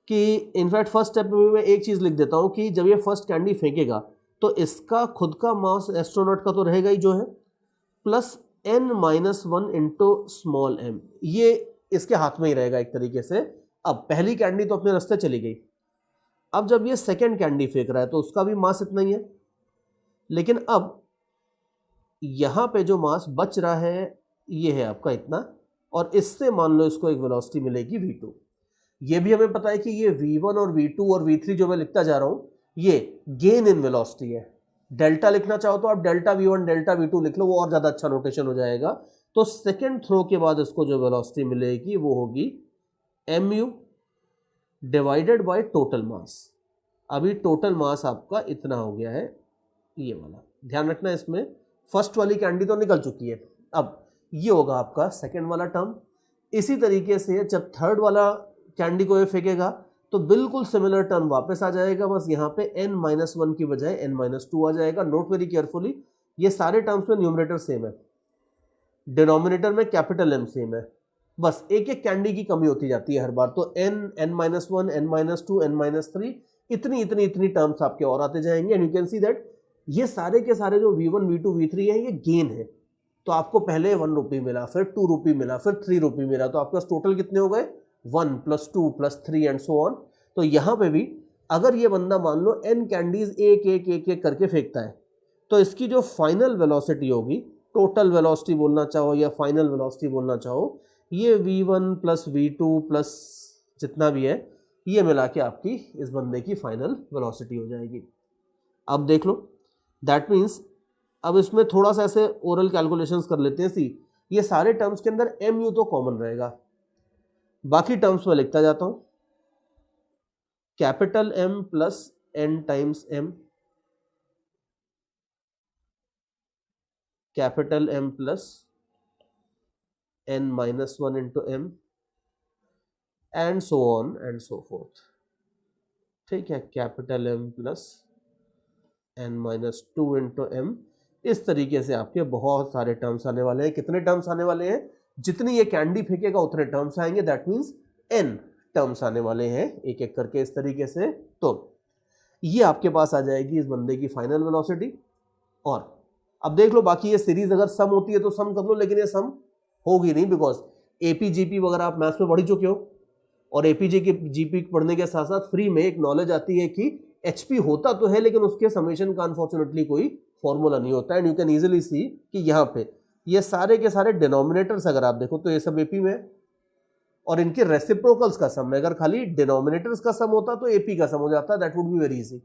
कि इनफैक्ट फर्स्ट स्टेप में मैं एक चीज लिख देता हूं कि जब ये फर्स्ट कैंडी फेंकेगा तो इसका खुद का मास एस्ट्रोनॉट का तो रहेगा ही जो है, plus n-1 into small m. ये इसके हाथ में ही रहेगा एक तरीके से. अब पहली कैंडी तो अपने रास्ते चली गई. अब जब ये सेकेंड कैंडी फेंक रहा है तो उसका भी मास इतना ही है, लेकिन अब यहां पे जो मास बच रहा है ये है आपका इतना, और इससे मान लो इसको एक वेलोसिटी मिलेगी v2. ये भी हमें पता है कि ये v1 और v2 और v3 जो मैं लिखता जा रहा हूं ये गेन इन वेलोसिटी है. डेल्टा लिखना चाहो तो आप डेल्टा v1 डेल्टा v2 लिख लो, वो और ज्यादा अच्छा नोटेशन हो जाएगा. तो सेकेंड थ्रो के बाद इसको जो वेलोसिटी मिलेगी वो होगी mu डिवाइडेड बाय टोटल मास. अभी टोटल मास आपका इतना हो गया है ये वाला. ध्यान रखना इसमें फर्स्ट वाली कैंडी तो निकल चुकी है, अब ये होगा आपका सेकेंड वाला टर्म. इसी तरीके से जब थर्ड वाला कैंडी को ये फेंकेगा तो बिल्कुल सिमिलर टर्म वापस आ जाएगा, बस यहाँ पे n-1 की बजाय n-2 आ जाएगा. नोट वेरी केयरफुली, ये सारे टर्म्स में न्यूमरेटर सेम है, डिनोमिनेटर में कैपिटल M सेम है, बस एक एक कैंडी की कमी होती जाती है हर बार. तो n-1, n-2, n-3 इतनी इतनी इतनी टर्म्स आपके और आते जाएंगे. And you can see that ये सारे के सारे जो v1 v2 v3 है ये गेन है. तो आपको पहले 1 रुपी मिला, फिर 2 रुपी मिला, फिर 3 रुपी मिला, तो आपका टोटल कितने हो गए? 1 + 2 + 3 एंड सो ऑन. तो यहां पे भी अगर ये बंदा मान लो n कैंडीज एक एक एक एक करके फेंकता है तो इसकी जो फाइनल वेलोसिटी होगी, टोटल वेलोसिटी बोलना चाहो या फाइनल वेलोसिटी बोलना चाहो, ये v1 + v2 प्लस जितना भी है ये मिला के आपकी इस बंदे की फाइनल वेलोसिटी हो जाएगी. अब देख लो, दैट मीन्स अब इसमें थोड़ा सा ऐसे ओरल कैलकुलेशंस कर लेते हैं. सी, ये सारे टर्म्स के अंदर mu तो कॉमन रहेगा, बाकी टर्म्स में लिखता जाता हूं कैपिटल M प्लस n times m, capital M plus n-1 into m and so on and so fourth. ठीक है, capital M plus n-2 into m. इस तरीके से आपके बहुत सारे टर्म्स आने वाले हैं. कितने टर्म्स आने वाले हैं? जितनी ये कैंडी फेंकेगा उतने टर्म्स आएंगे. दैट मीन्स n टर्म्स आने वाले हैं एक एक करके इस तरीके से. तो ये आपके पास आ जाएगी इस बंदे की फाइनल वेलोसिटी. और अब देख लो, बाकी ये सीरीज अगर सम होती है तो सम कर लो, लेकिन ये सम होगी नहीं बिकॉज एपी जीपी वगैरह आप मैथ्स में पढ़ चुके हो, और एपी जीपी पढ़ने के साथ साथ फ्री में एक नॉलेज आती है कि एचपी होता तो है लेकिन उसके समेशन का अनफॉर्चुनेटली कोई फॉर्मूला नहीं होता. And you can easily see कि यहाँ पे ये सारे के सारे डिनोमिनेटर्स अगर आप देखो तो ये सब एपी में, और इनके रेसिप्रोकल्स का सम है. अगर खाली डिनोमिनेटर्स का सम होता तो एपी का सम हो जाता, that would be very easy.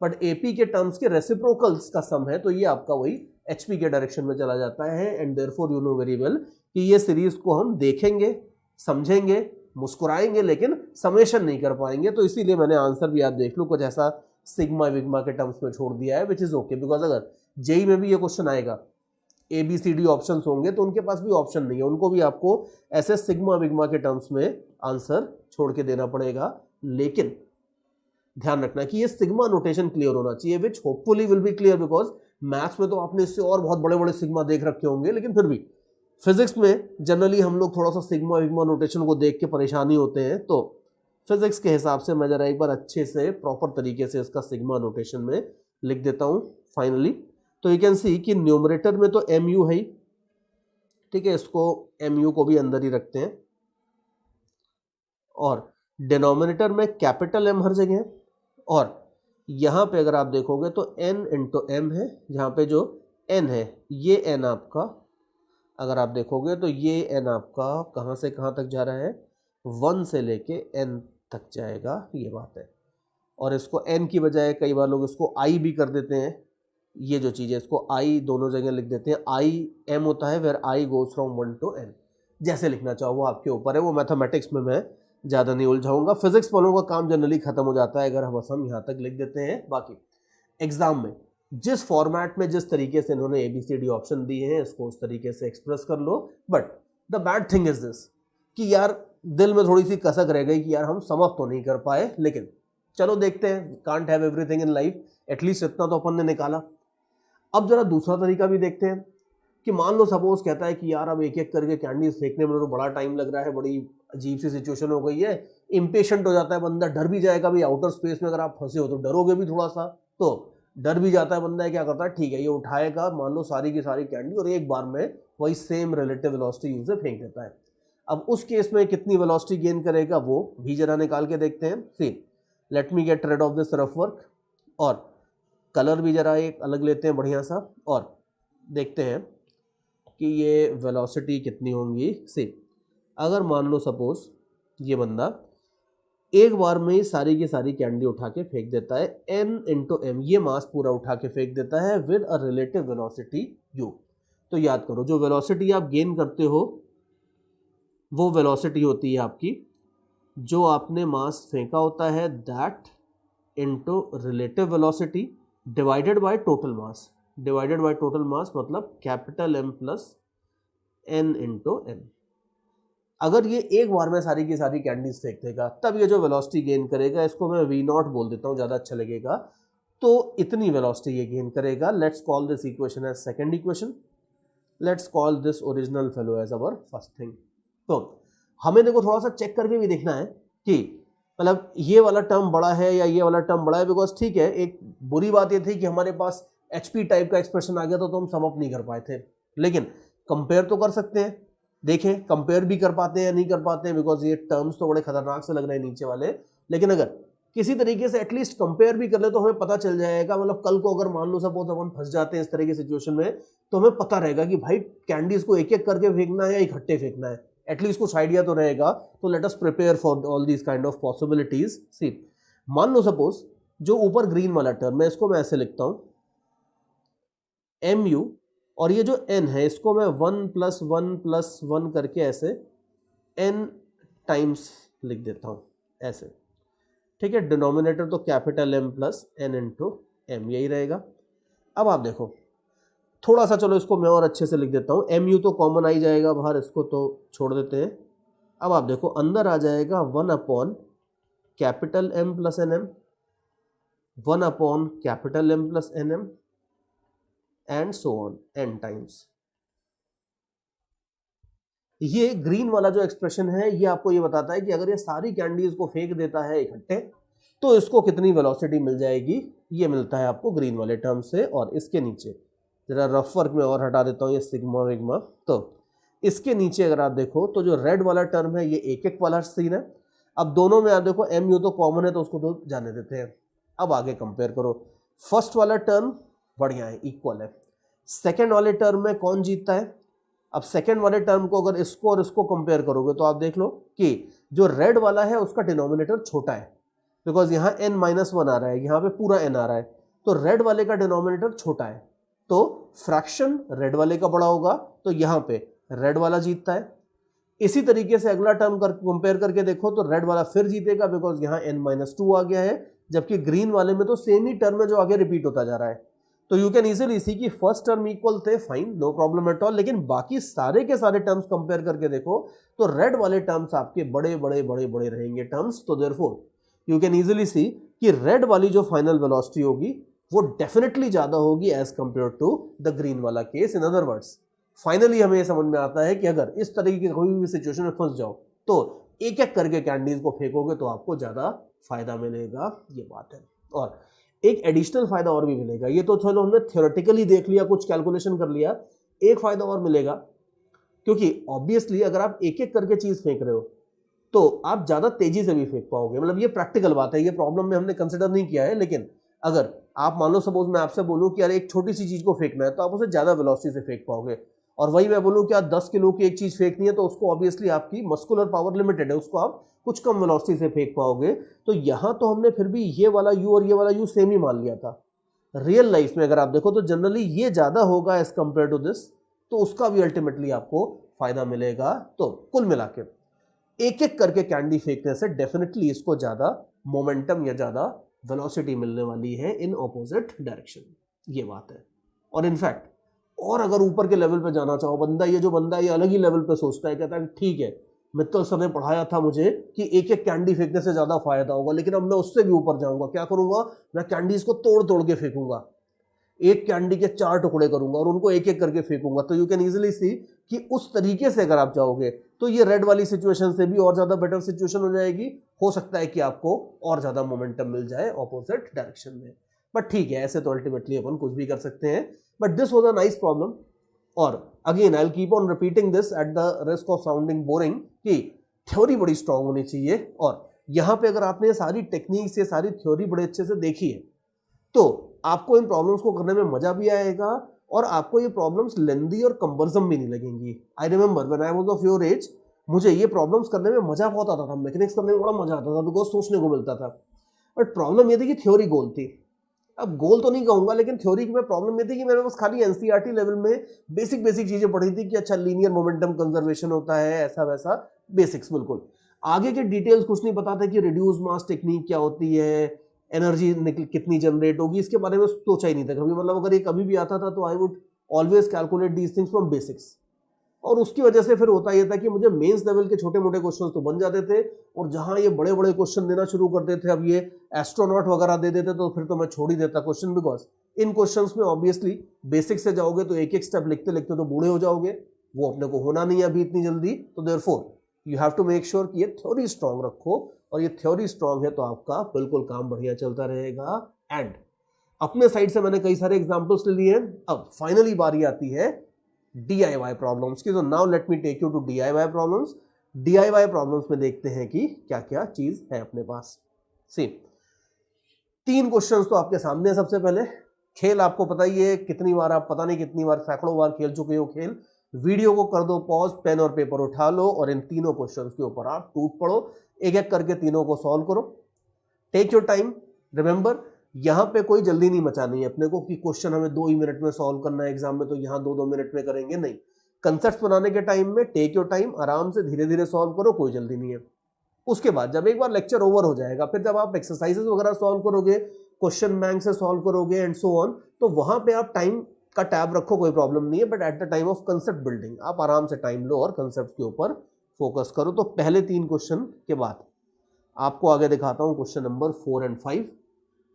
But AP के टर्म्स के रेसिप्रोकल्स का सम है तो ये आपका वही एचपी के डायरेक्शन में चला जाता है. And therefore you know very well कि ये सीरीज को हम देखेंगे, समझेंगे, मुस्कुराएंगे, लेकिन समेशन नहीं कर पाएंगे. तो इसीलिए मैंने आंसर भी आप देख लो कुछ ऐसा सिग्मा विग्मा के टर्म्स में छोड़ दिया है, विच इज ओके. बिकॉज अगर जेई में भी ये क्वेश्चन आएगा, ABCD ऑप्शंस होंगे तो उनके पास भी ऑप्शन नहीं है, उनको भी आपको ऐसे सिग्मा विग्मा के टर्म्स में आंसर छोड़ के देना पड़ेगा. लेकिन ध्यान रखना कि ये सिग्मा नोटेशन क्लियर होना चाहिए, which hopefully will be clear. Because maths में तो आपने इससे और बहुत बड़े बड़े सिग्मा देख रखे होंगे, लेकिन फिर भी फिजिक्स में जनरली हम लोग थोड़ा सा सिग्मा विग्मा नोटेशन को देख के परेशानी होते हैं. तो फिजिक्स के हिसाब से मैं जरा एक बार अच्छे से प्रॉपर तरीके से इसका सिग्मा नोटेशन में लिख देता हूं फाइनली. तो यू कैन सी कि न्यूमरेटर में तो mu है ही, ठीक है, इसको mu को भी अंदर ही रखते हैं. और डिनोमिनेटर में कैपिटल M हर जगह है, और यहां पे अगर आप देखोगे तो n इंटू m है, जहां पे जो n है ये n आपका, अगर आप देखोगे तो ये n आपका कहां से कहां तक जा रहा है, 1 से लेके n तक जाएगा, ये बात है. और इसको n की बजाय कई बार लोग इसको i भी कर देते हैं. ये जो चीज़ है इसको i दोनों जगह लिख देते हैं. i m होता है where i goes from 1 to n. जैसे लिखना चाहो वो आपके ऊपर है, वो मैथमेटिक्स में मैं ज़्यादा नहीं उलझाऊंगा। फिजिक्स वालों का काम जनरली खत्म हो जाता है अगर हम यहाँ तक लिख देते हैं। बाकी एग्जाम में जिस फॉर्मेट में जिस तरीके से इन्होंने ABCD ऑप्शन दिए हैं इसको उस तरीके से एक्सप्रेस कर लो। But the bad thing is this कि यार दिल में थोड़ी सी कसक रह गई कि यार हम समझ तो नहीं कर पाए, लेकिन चलो देखते हैं, can't have everything in life, at least इतना तो अपन ने निकाला। अब जरा दूसरा तरीका भी देखते हैं कि मान लो सपोज कहता है कि यार अब एक एक करके कैंडीज फेंकने में तो बड़ा टाइम लग रहा है, बड़ी अजीब सी सिचुएशन हो गई है, इम्पेशेंट हो जाता है बंदा, डर भी जाएगा भाई, आउटर स्पेस में अगर आप फंसे हो तो डरोगे भी थोड़ा सा, तो डर भी जाता है बंदा, क्या करता है, ठीक है ये उठाएगा मान लो सारी की सारी कैंडी और एक बार में वही सेम रिलेटिव वेलोसिटी यू से फेंक देता है। अब उस केस में कितनी वेलोसिटी गेन करेगा वो भी जरा निकाल के देखते हैं। See let me get rid of this rough work, और कलर भी जरा एक अलग लेते हैं बढ़िया सा, और देखते हैं कि ये वेलोसिटी कितनी होंगी। सी अगर मान लो सपोज ये बंदा एक बार में ही सारी की सारी कैंडी उठा के फेंक देता है, n × m, ये मास पूरा उठा के फेंक देता है with a relative velocity u। तो याद करो जो वेलोसिटी आप गेन करते हो वो वेलोसिटी होती है आपकी जो आपने मास फेंका होता है, that into relative velocity divided by total mass, divided by total mass मतलब कैपिटल M प्लस n × m। अगर ये एक बार में सारी की सारी कैंडीज फेंक देगा तब ये जो वेलोसिटी गेन करेगा, इसको मैं V0 बोल देता हूँ ज़्यादा अच्छा लगेगा, तो इतनी वेलोसिटी ये गेन करेगा। Let's call this equation as second equation, let's call this original fellow as our first thing. तो हमें देखो थोड़ा सा चेक करके भी देखना है कि मतलब ये वाला टर्म बड़ा है या ये वाला टर्म बड़ा है, बिकॉज ठीक है एक बुरी बात ये थी कि हमारे पास HP टाइप का एक्सप्रेशन आ गया तो हम सम अप नहीं कर पाए थे, लेकिन कंपेयर तो कर सकते हैं। देखें कंपेयर भी कर पाते हैं या नहीं कर पाते हैं, बिकॉज ये टर्म्स तो बड़े खतरनाक से लग रहे हैं नीचे वाले, लेकिन अगर किसी तरीके से एटलीस्ट कंपेयर भी कर ले तो हमें पता चल जाएगा। मतलब कल को अगर मान लो सपोज अपन फंस जाते हैं इस तरह की सिचुएशन में तो हमें पता रहेगा कि भाई कैंडीज को एक एक करके फेंकना है या इकट्ठे फेंकना है, एटलीस्ट कुछ आइडिया तो रहेगा। तो let us prepare for all these kind of possibilities. See मान लो सपोज जो ऊपर ग्रीन वाला टर्म है इसको मैं ऐसे लिखता हूं mu, और ये जो n है इसको मैं 1 + 1 + 1 करके ऐसे n टाइम्स लिख देता हूं ऐसे, ठीक है। डिनोमिनेटर तो कैपिटल M प्लस n × m यही रहेगा। अब आप देखो थोड़ा सा, चलो इसको मैं और अच्छे से लिख देता हूं, mu तो कॉमन आ ही जाएगा बाहर, इसको तो छोड़ देते हैं। अब आप देखो अंदर आ जाएगा 1 capital M plus nm, 1 capital M plus nm and so on n times. ये ग्रीन वाला जो एक्सप्रेशन है ये आपको ये बताता है कि अगर ये सारी कैंडीज को फेंक देता है इकट्ठे तो इसको कितनी वेलोसिटी मिल जाएगी, ये मिलता है आपको ग्रीन वाले टर्म से। और इसके नीचे जरा रफ वर्क में और हटा देता हूं ये सिग्मा विग्मा, तो इसके नीचे अगर आप देखो तो जो रेड वाला टर्म है ये एक एक वाला सीन है। अब दोनों में आप देखो mu तो कॉमन है तो उसको तो जाने देते हैं। अब आगे कंपेयर करो, फर्स्ट वाला टर्म बढ़िया है, इक्वल है। सेकेंड वाले टर्म में कौन जीतता है? अब सेकेंड वाले टर्म को अगर इसको और इसको कंपेयर करोगे तो आप देख लो कि जो रेड वाला है उसका डिनोमिनेटर छोटा है, बिकॉज यहाँ n-1 आ रहा है, यहाँ पे पूरा n आ रहा है, तो रेड वाले का डिनोमिनेटर छोटा है, तो फ्रैक्शन रेड वाले का बड़ा होगा, तो यहाँ पे रेड वाला जीतता है। इसी तरीके से अगला टर्म कंपेयर करके देखो तो रेड वाला फिर जीतेगा, बिकॉज यहाँ n-2 आ गया है, जबकि ग्रीन वाले में तो सेम ही टर्म है जो आगे रिपीट होता जा रहा है। तो यू कैन इजीली सी कि फर्स्ट टर्म इक्वल थे, fine, no problem at all, लेकिन बाकी सारे के सारे टर्म्स कंपेयर करके देखो तो रेड वाले टर्म्स आपके बड़े बड़े बड़े बड़े रहेंगे टर्म्स। तो therefore you can easily see कि रेड वाली जो फाइनल वेलोसिटी होगी वो डेफिनेटली ज्यादा होगी as compare to the green वाला केस। इन अदर वर्ड्स फाइनली हमें समझ में आता है कि अगर इस तरीके की कोई भी सिचुएशन में फंस जाओ तो एक एक करके कैंडीज को फेंकोगे तो आपको ज्यादा फायदा मिलेगा, ये बात है। और एक एडिशनल फायदा और भी मिलेगा, ये तो चलो हमने थ्योरेटिकली देख लिया, कुछ कैलकुलेशन कर लिया, एक फायदा और मिलेगा, क्योंकि ऑब्वियसली अगर आप एक एक करके चीज फेंक रहे हो तो आप ज्यादा तेजी से भी फेंक पाओगे। मतलब ये प्रैक्टिकल बात है, ये प्रॉब्लम में हमने कंसिडर नहीं किया है, लेकिन अगर आप मान लो सपोज मैं आपसे बोलूं कि यार एक छोटी सी चीज को फेंकना है तो आप उसे ज्यादा वेलोसिटी से फेंक पाओगे, और वही मैं बोलूं कि आप 10 किलो की एक चीज फेंकनी है तो उसको ऑब्वियसली आपकी मस्कुलर पावर लिमिटेड है, उसको आप कुछ कम वेलोसिटी से फेंक पाओगे। तो यहां तो हमने फिर भी ये वाला u और ये वाला u सेम ही मान लिया था। रियल लाइफ में अगर आप देखो तो जनरली ये ज्यादा होगा एज कंपेयर टू दिस, तो उसका भी अल्टीमेटली आपको फायदा मिलेगा। तो कुल मिला के एक एक करके कैंडी फेंकने से डेफिनेटली इसको ज्यादा मोमेंटम या ज्यादा वेलोसिटी मिलने वाली है इन ऑपोजिट डायरेक्शन, ये बात है। और इनफैक्ट और अगर ऊपर के लेवल पे जाना चाहो, ये जो बंदा ये अलग ही लेवल पे सोचता है, कहता है ठीक है मित्तल सर ने पढ़ाया था मुझे कि एक एक कैंडी फेंकने से ज्यादा फायदा होगा, लेकिन अब मैं उससे भी ऊपर जाऊंगा, क्या करूंगा, मैं कैंडीज को तोड़ तोड़ के फेंकूंगा, एक कैंडी के 4 टुकड़े करूंगा और उनको एक एक करके फेंकूंगा। तो यू कैन इजीली सी कि उस तरीके से अगर आप जाओगे तो ये रेड वाली सिचुएशन से भी और ज्यादा बेटर सिचुएशन हो जाएगी। हो सकता है कि आपको और ज्यादा मोमेंटम मिल जाए ऑपोजिट डायरेक्शन में, बट ठीक है, ऐसे तो अल्टीमेटली अपन कुछ भी कर सकते हैं। But this was a nice problem, और again I will keep on repeating this at the risk of sounding boring कि थ्योरी बड़ी स्ट्रांग होनी चाहिए। और यहां पे अगर आपने सारी टेक्निक्स, ये सारी थ्योरी बड़े अच्छे से देखी है तो आपको इन प्रॉब्लम्स को करने में मजा भी आएगा और आपको ये प्रॉब्लम्स लेंदी और कंबरसम भी नहीं लगेंगी। I remember when I was of your age, मुझे ये प्रॉब्लम्स करने में मजा बहुत आता था, मैकेनिक्स करने में बड़ा मजा आता था बिकॉज सोचने को मिलता था। बट प्रॉब्लम ये थी कि थ्योरी गोल थी। अब गोल तो नहीं कहूंगा, लेकिन थ्योरी में प्रॉब्लम ये थी कि मैंने बस खाली एनसीईआरटी लेवल में बेसिक चीजें पढ़ी थी कि अच्छा लीनियर मोमेंटम कंजर्वेशन होता है, ऐसा वैसा बेसिक्स, बिल्कुल आगे के डिटेल्स कुछ नहीं पता था कि रिड्यूस मास टेक्निक क्या होती है, एनर्जी कितनी जनरेट होगी, इसके बारे में सोचा ही नहीं था कभी। मतलब अगर ये कभी भी आता था तो I would always calculate these things from basics, और उसकी वजह से फिर होता ये था कि मुझे मेंस लेवल के छोटे मोटे क्वेश्चंस तो बन जाते थे, और जहां ये बड़े बड़े क्वेश्चन देना शुरू करते थे, अब ये एस्ट्रोनॉट वगैरह दे देते तो फिर तो मैं छोड़ ही देता क्वेश्चन, बिकॉज इन क्वेश्चंस में ऑब्वियसली बेसिक से जाओगे तो एक एक स्टेप लिखते लिखते तो बूढ़े हो जाओगे, वो अपने को होना नहीं है अभी इतनी जल्दी। तो therefore you have to make sure कि ये थ्योरी स्ट्रांग रखो, और ये थ्योरी स्ट्रांग है तो आपका बिल्कुल काम बढ़िया चलता रहेगा। एंड अपने साइड से मैंने कई सारे एग्जांपल्स ले लिए। अब फाइनली बारी आती है DIY प्रॉब्लम्स की। तो now let me take you to DIY problems. DIY problems में देखते हैं कि क्या क्या चीज है अपने पास। सी 3 क्वेश्चंस तो आपके सामने है। सबसे पहले खेल आपको पता ही है, कितनी बार आप पता नहीं कितनी बार, सैकड़ों बार खेल चुके हो खेल। वीडियो को कर दो पॉज, पेन और पेपर उठा लो और इन तीनों क्वेश्चंस के ऊपर आप टूट पड़ो, एक एक करके तीनों को सॉल्व करो। Take your time. रिमेंबर, यहां पे कोई जल्दी नहीं मचानी है अपने को कि क्वेश्चन हमें 2 ही मिनट में सॉल्व करना है एग्जाम में तो यहां 2-2 मिनट में करेंगे, नहीं। कंसेप्ट बनाने के टाइम में टेक योर टाइम, आराम से धीरे धीरे सॉल्व करो, कोई जल्दी नहीं है। उसके बाद जब एक बार लेक्चर ओवर हो जाएगा, फिर जब आप एक्सरसाइजेस वगैरह सॉल्व करोगे, क्वेश्चन बैंक से सॉल्व करोगे एंड सो ऑन, तो वहां पे आप टाइम का टैब रखो, कोई प्रॉब्लम नहीं है। But at the time of concept building आप आराम से टाइम लो और कंसेप्ट के ऊपर फोकस करो। तो पहले 3 क्वेश्चन के बाद आपको आगे दिखाता हूं क्वेश्चन नंबर 4 और 5।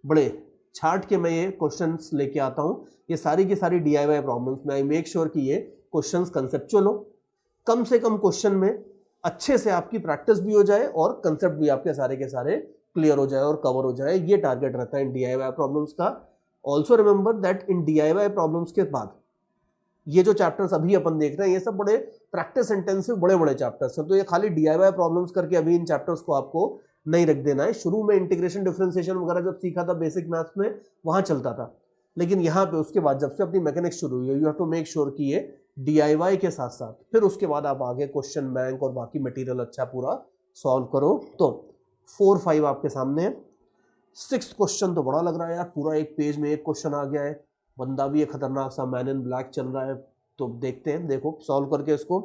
बड़े छाट के मैं ये क्वेश्चंस लेके आता हूं। ये सारी की सारी DIY प्रॉब्लम्स में आई मेक श्योर कि ये क्वेश्चंस कंसेप्चुअल हो, कम से कम क्वेश्चन में अच्छे से आपकी प्रैक्टिस भी हो जाए और कंसेप्ट भी आपके सारे के सारे क्लियर हो जाए और कवर हो जाए। ये टारगेट रहता है इन DIY प्रॉब्लम्स का। Also remember that in DIY problems के बाद ये जो चैप्टर्स अभी अपन देख रहे हैं, ये सब बड़े प्रैक्टिस इंटेंसिव बड़े बड़े चैप्टर्स हैं। तो ये खाली DIY प्रॉब्लम्स करके अभी इन चैप्टर्स को आपको नहीं रख देना है। शुरू में इंटीग्रेशन डिफरेंशिएशन वगैरह जब सीखा था बेसिक मैथ्स में, वहां चलता था, लेकिन यहाँ पे उसके बाद जब से अपनी मैकेनिक्स शुरू हुई है, you have to make sure कि ये DIY के साथ साथ फिर उसके बाद आप आगे क्वेश्चन बैंक और बाकी मटेरियल अच्छा पूरा सॉल्व करो। तो 4-5 आपके सामने है। 6th क्वेश्चन तो बड़ा लग रहा है यार, पूरा एक पेज में एक क्वेश्चन आ गया है, बंदा भी एक खतरनाक सा मैन इन ब्लैक चल रहा है। तो देखते हैं, देखो सॉल्व करके इसको।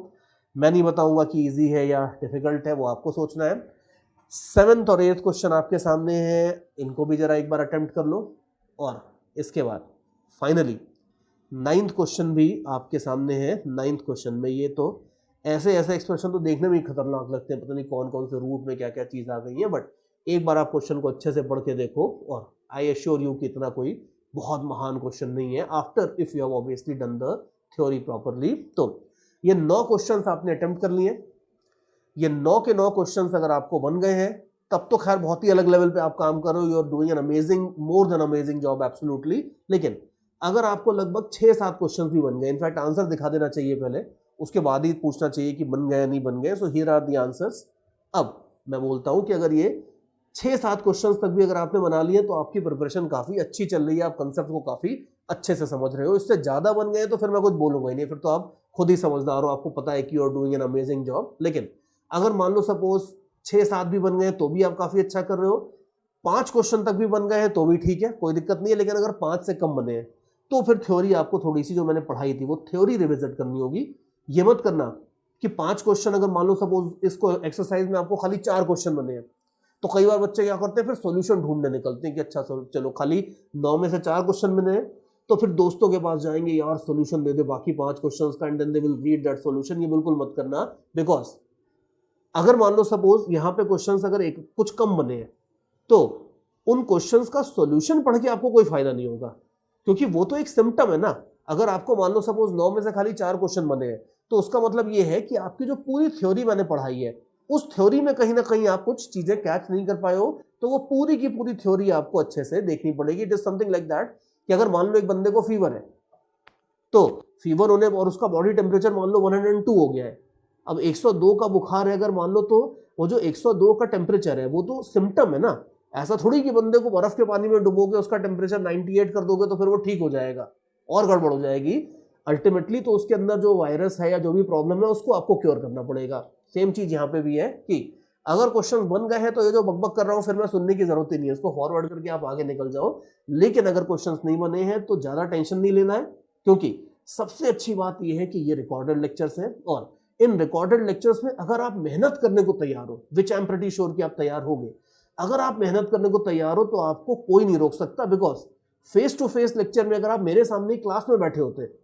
मैं नहीं बताऊंगा कि इजी है या डिफिकल्ट है, वो आपको सोचना है। 7th और 8th क्वेश्चन आपके सामने है, इनको भी जरा एक बार अटेम्प्ट कर लो। और इसके बाद फाइनली 9th क्वेश्चन भी आपके सामने है। 9th क्वेश्चन में ये तो ऐसे ऐसे एक्सप्रेशन तो देखने में ही खतरनाक लगते हैं, पता नहीं कौन कौन से रूट में क्या क्या चीज आ गई है। बट एक बार आप क्वेश्चन को अच्छे से पढ़ के देखो और आई एश्योर यू कि इतना कोई बहुत महान क्वेश्चन नहीं है, after if you have obviously done the theory properly. तो ये 9 क्वेश्चंस आपने अटेम्प्ट कर लिए। ये 9 के 9 क्वेश्चंस अगर आपको बन गए हैं तब तो खैर बहुत ही अलग लेवल पे आप काम कर रहे हो, you are doing an amazing, more than amazing job absolutely. लेकिन अगर आपको लगभग 6-7 क्वेश्चन भी बन गए, इनफैक्ट आंसर दिखा देना चाहिए पहले, उसके बाद ही पूछना चाहिए कि बन गए या नहीं बन गए। So here are the answers. अब मैं बोलता हूं कि अगर ये 6-7 क्वेश्चंस तक भी अगर आपने बना लिए तो आपकी प्रिपरेशन काफी अच्छी चल रही है, आप कंसेप्ट को काफी अच्छे से समझ रहे हो। इससे ज्यादा बन गए तो फिर मैं कुछ बोलूंगा ही नहीं, फिर तो आप खुद ही समझदार हो, आपको पता है कि you are doing an amazing job. लेकिन अगर मान लो सपोज 6-7 भी बन गए तो भी आप काफी अच्छा कर रहे हो, 5 क्वेश्चन तक भी बन गए हैं तो भी ठीक है, कोई दिक्कत नहीं है। लेकिन अगर 5 से कम बने हैं तो फिर थ्योरी आपको थोड़ी सी जो मैंने पढ़ाई थी वो थ्योरी रिविजिट करनी होगी। ये मत करना कि 5 क्वेश्चन, अगर मान लो सपोज इसको एक्सरसाइज में आपको खाली 4 क्वेश्चन बने हैं, तो कई बार बच्चे क्या करते हैं, फिर सॉल्यूशन ढूंढने निकलते हैं कि अच्छा चलो खाली 9 में से 4 क्वेश्चन बने हैं, तो फिर दोस्तों के पास जाएंगे, यार सॉल्यूशन दे दे बाकी 5 क्वेश्चंस का, and then they will read that solution. ये बिल्कुल मत करना, बिकॉज अगर मान लो सपोज यहाँ पे क्वेश्चंस अगर एक कुछ कम बने हैं, तो उन क्वेश्चंस का सॉल्यूशन पढ़ के आपको कोई फायदा नहीं होगा, क्योंकि वो तो एक सिम्टम है ना। अगर आपको मान लो सपोज 9 में से खाली 4 क्वेश्चन बने हैं, तो उसका मतलब ये है कि आपकी जो पूरी थ्योरी मैंने पढ़ाई है, उस थ्योरी में कहीं ना कहीं आप कुछ चीजें कैच नहीं कर पाए हो, तो वो पूरी की पूरी थ्योरी आपको अच्छे से देखनी पड़ेगी। It is something like that कि अगर मान लो एक बंदे को फीवर है, तो फीवर होने और उसका बॉडी टेम्परेचर मान लो 102 हो गया है, अब 102 का बुखार है अगर मान लो, तो वो जो 102 का टेम्परेचर है वो तो सिम्टम है ना। ऐसा थोड़ी कि बंदे को बर्फ के पानी में डुबोगे उसका टेम्परेचर 98 कर दोगे तो फिर वो ठीक हो जाएगा, और गड़बड़ हो जाएगी। अल्टीमेटली तो उसके अंदर जो वायरस है या जो भी प्रॉब्लम है उसको आपको क्योर करना पड़ेगा। सेम चीज यहाँ पे भी है कि अगर क्वेश्चन बन गए हैं तो ये जो बकबक कर रहा हूं फिर मैं सुनने की जरूरत ही नहीं है, इसको फॉरवर्ड करके आप आगे निकल जाओ। लेकिन अगर क्वेश्चन नहीं बने हैं तो ज्यादा टेंशन नहीं लेना है, क्योंकि सबसे अच्छी बात यह है कि ये रिकॉर्डेड लेक्चर्स हैं, और इन रिकॉर्डेड लेक्चर्स में अगर आप मेहनत करने को तैयार हो, विच आई एम प्रीटी श्योर कि आप तैयार होंगे, अगर आप मेहनत करने को तैयार हो तो आपको कोई नहीं रोक सकता। बिकॉज फेस टू फेस लेक्चर में अगर आप मेरे सामने क्लास में बैठे होते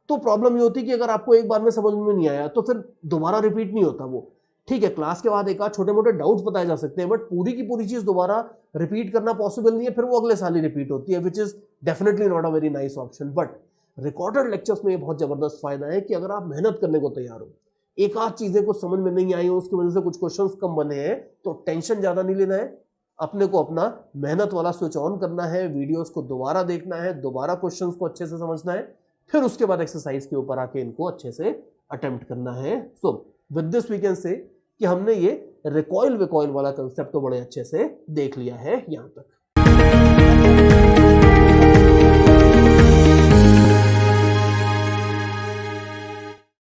तो प्रॉब्लम ये होती कि अगर आपको एक बार में समझ में नहीं आया तो फिर दोबारा रिपीट नहीं होता वो। ठीक है, क्लास के बाद एक आध छोटे मोटे डाउट्स बताए जा सकते हैं, बट पूरी की पूरी चीज दोबारा रिपीट करना पॉसिबल नहीं है, फिर वो अगले साल ही रिपीट होती है, which is definitely not a very nice option. But recorded lectures में ये बहुत जबरदस्त फायदा है कि अगर आप मेहनत करने को तैयार हो, एक आध चीजें कुछ समझ में नहीं आई हो, उसकी वजह से कुछ क्वेश्चंस कम बने हैं, तो टेंशन ज्यादा नहीं लेना है। अपने को अपना मेहनत वाला स्विच ऑन करना है, वीडियोस को दोबारा देखना है, दोबारा क्वेश्चंस को अच्छे से समझना है, फिर उसके बाद एक्सरसाइज के ऊपर आके इनको अच्छे से अटेम्प्ट करना है। So with this we can say कि हमने ये रिकॉइल विकॉइल वाला कंसेप्ट तो बड़े अच्छे से देख लिया है यहां तक।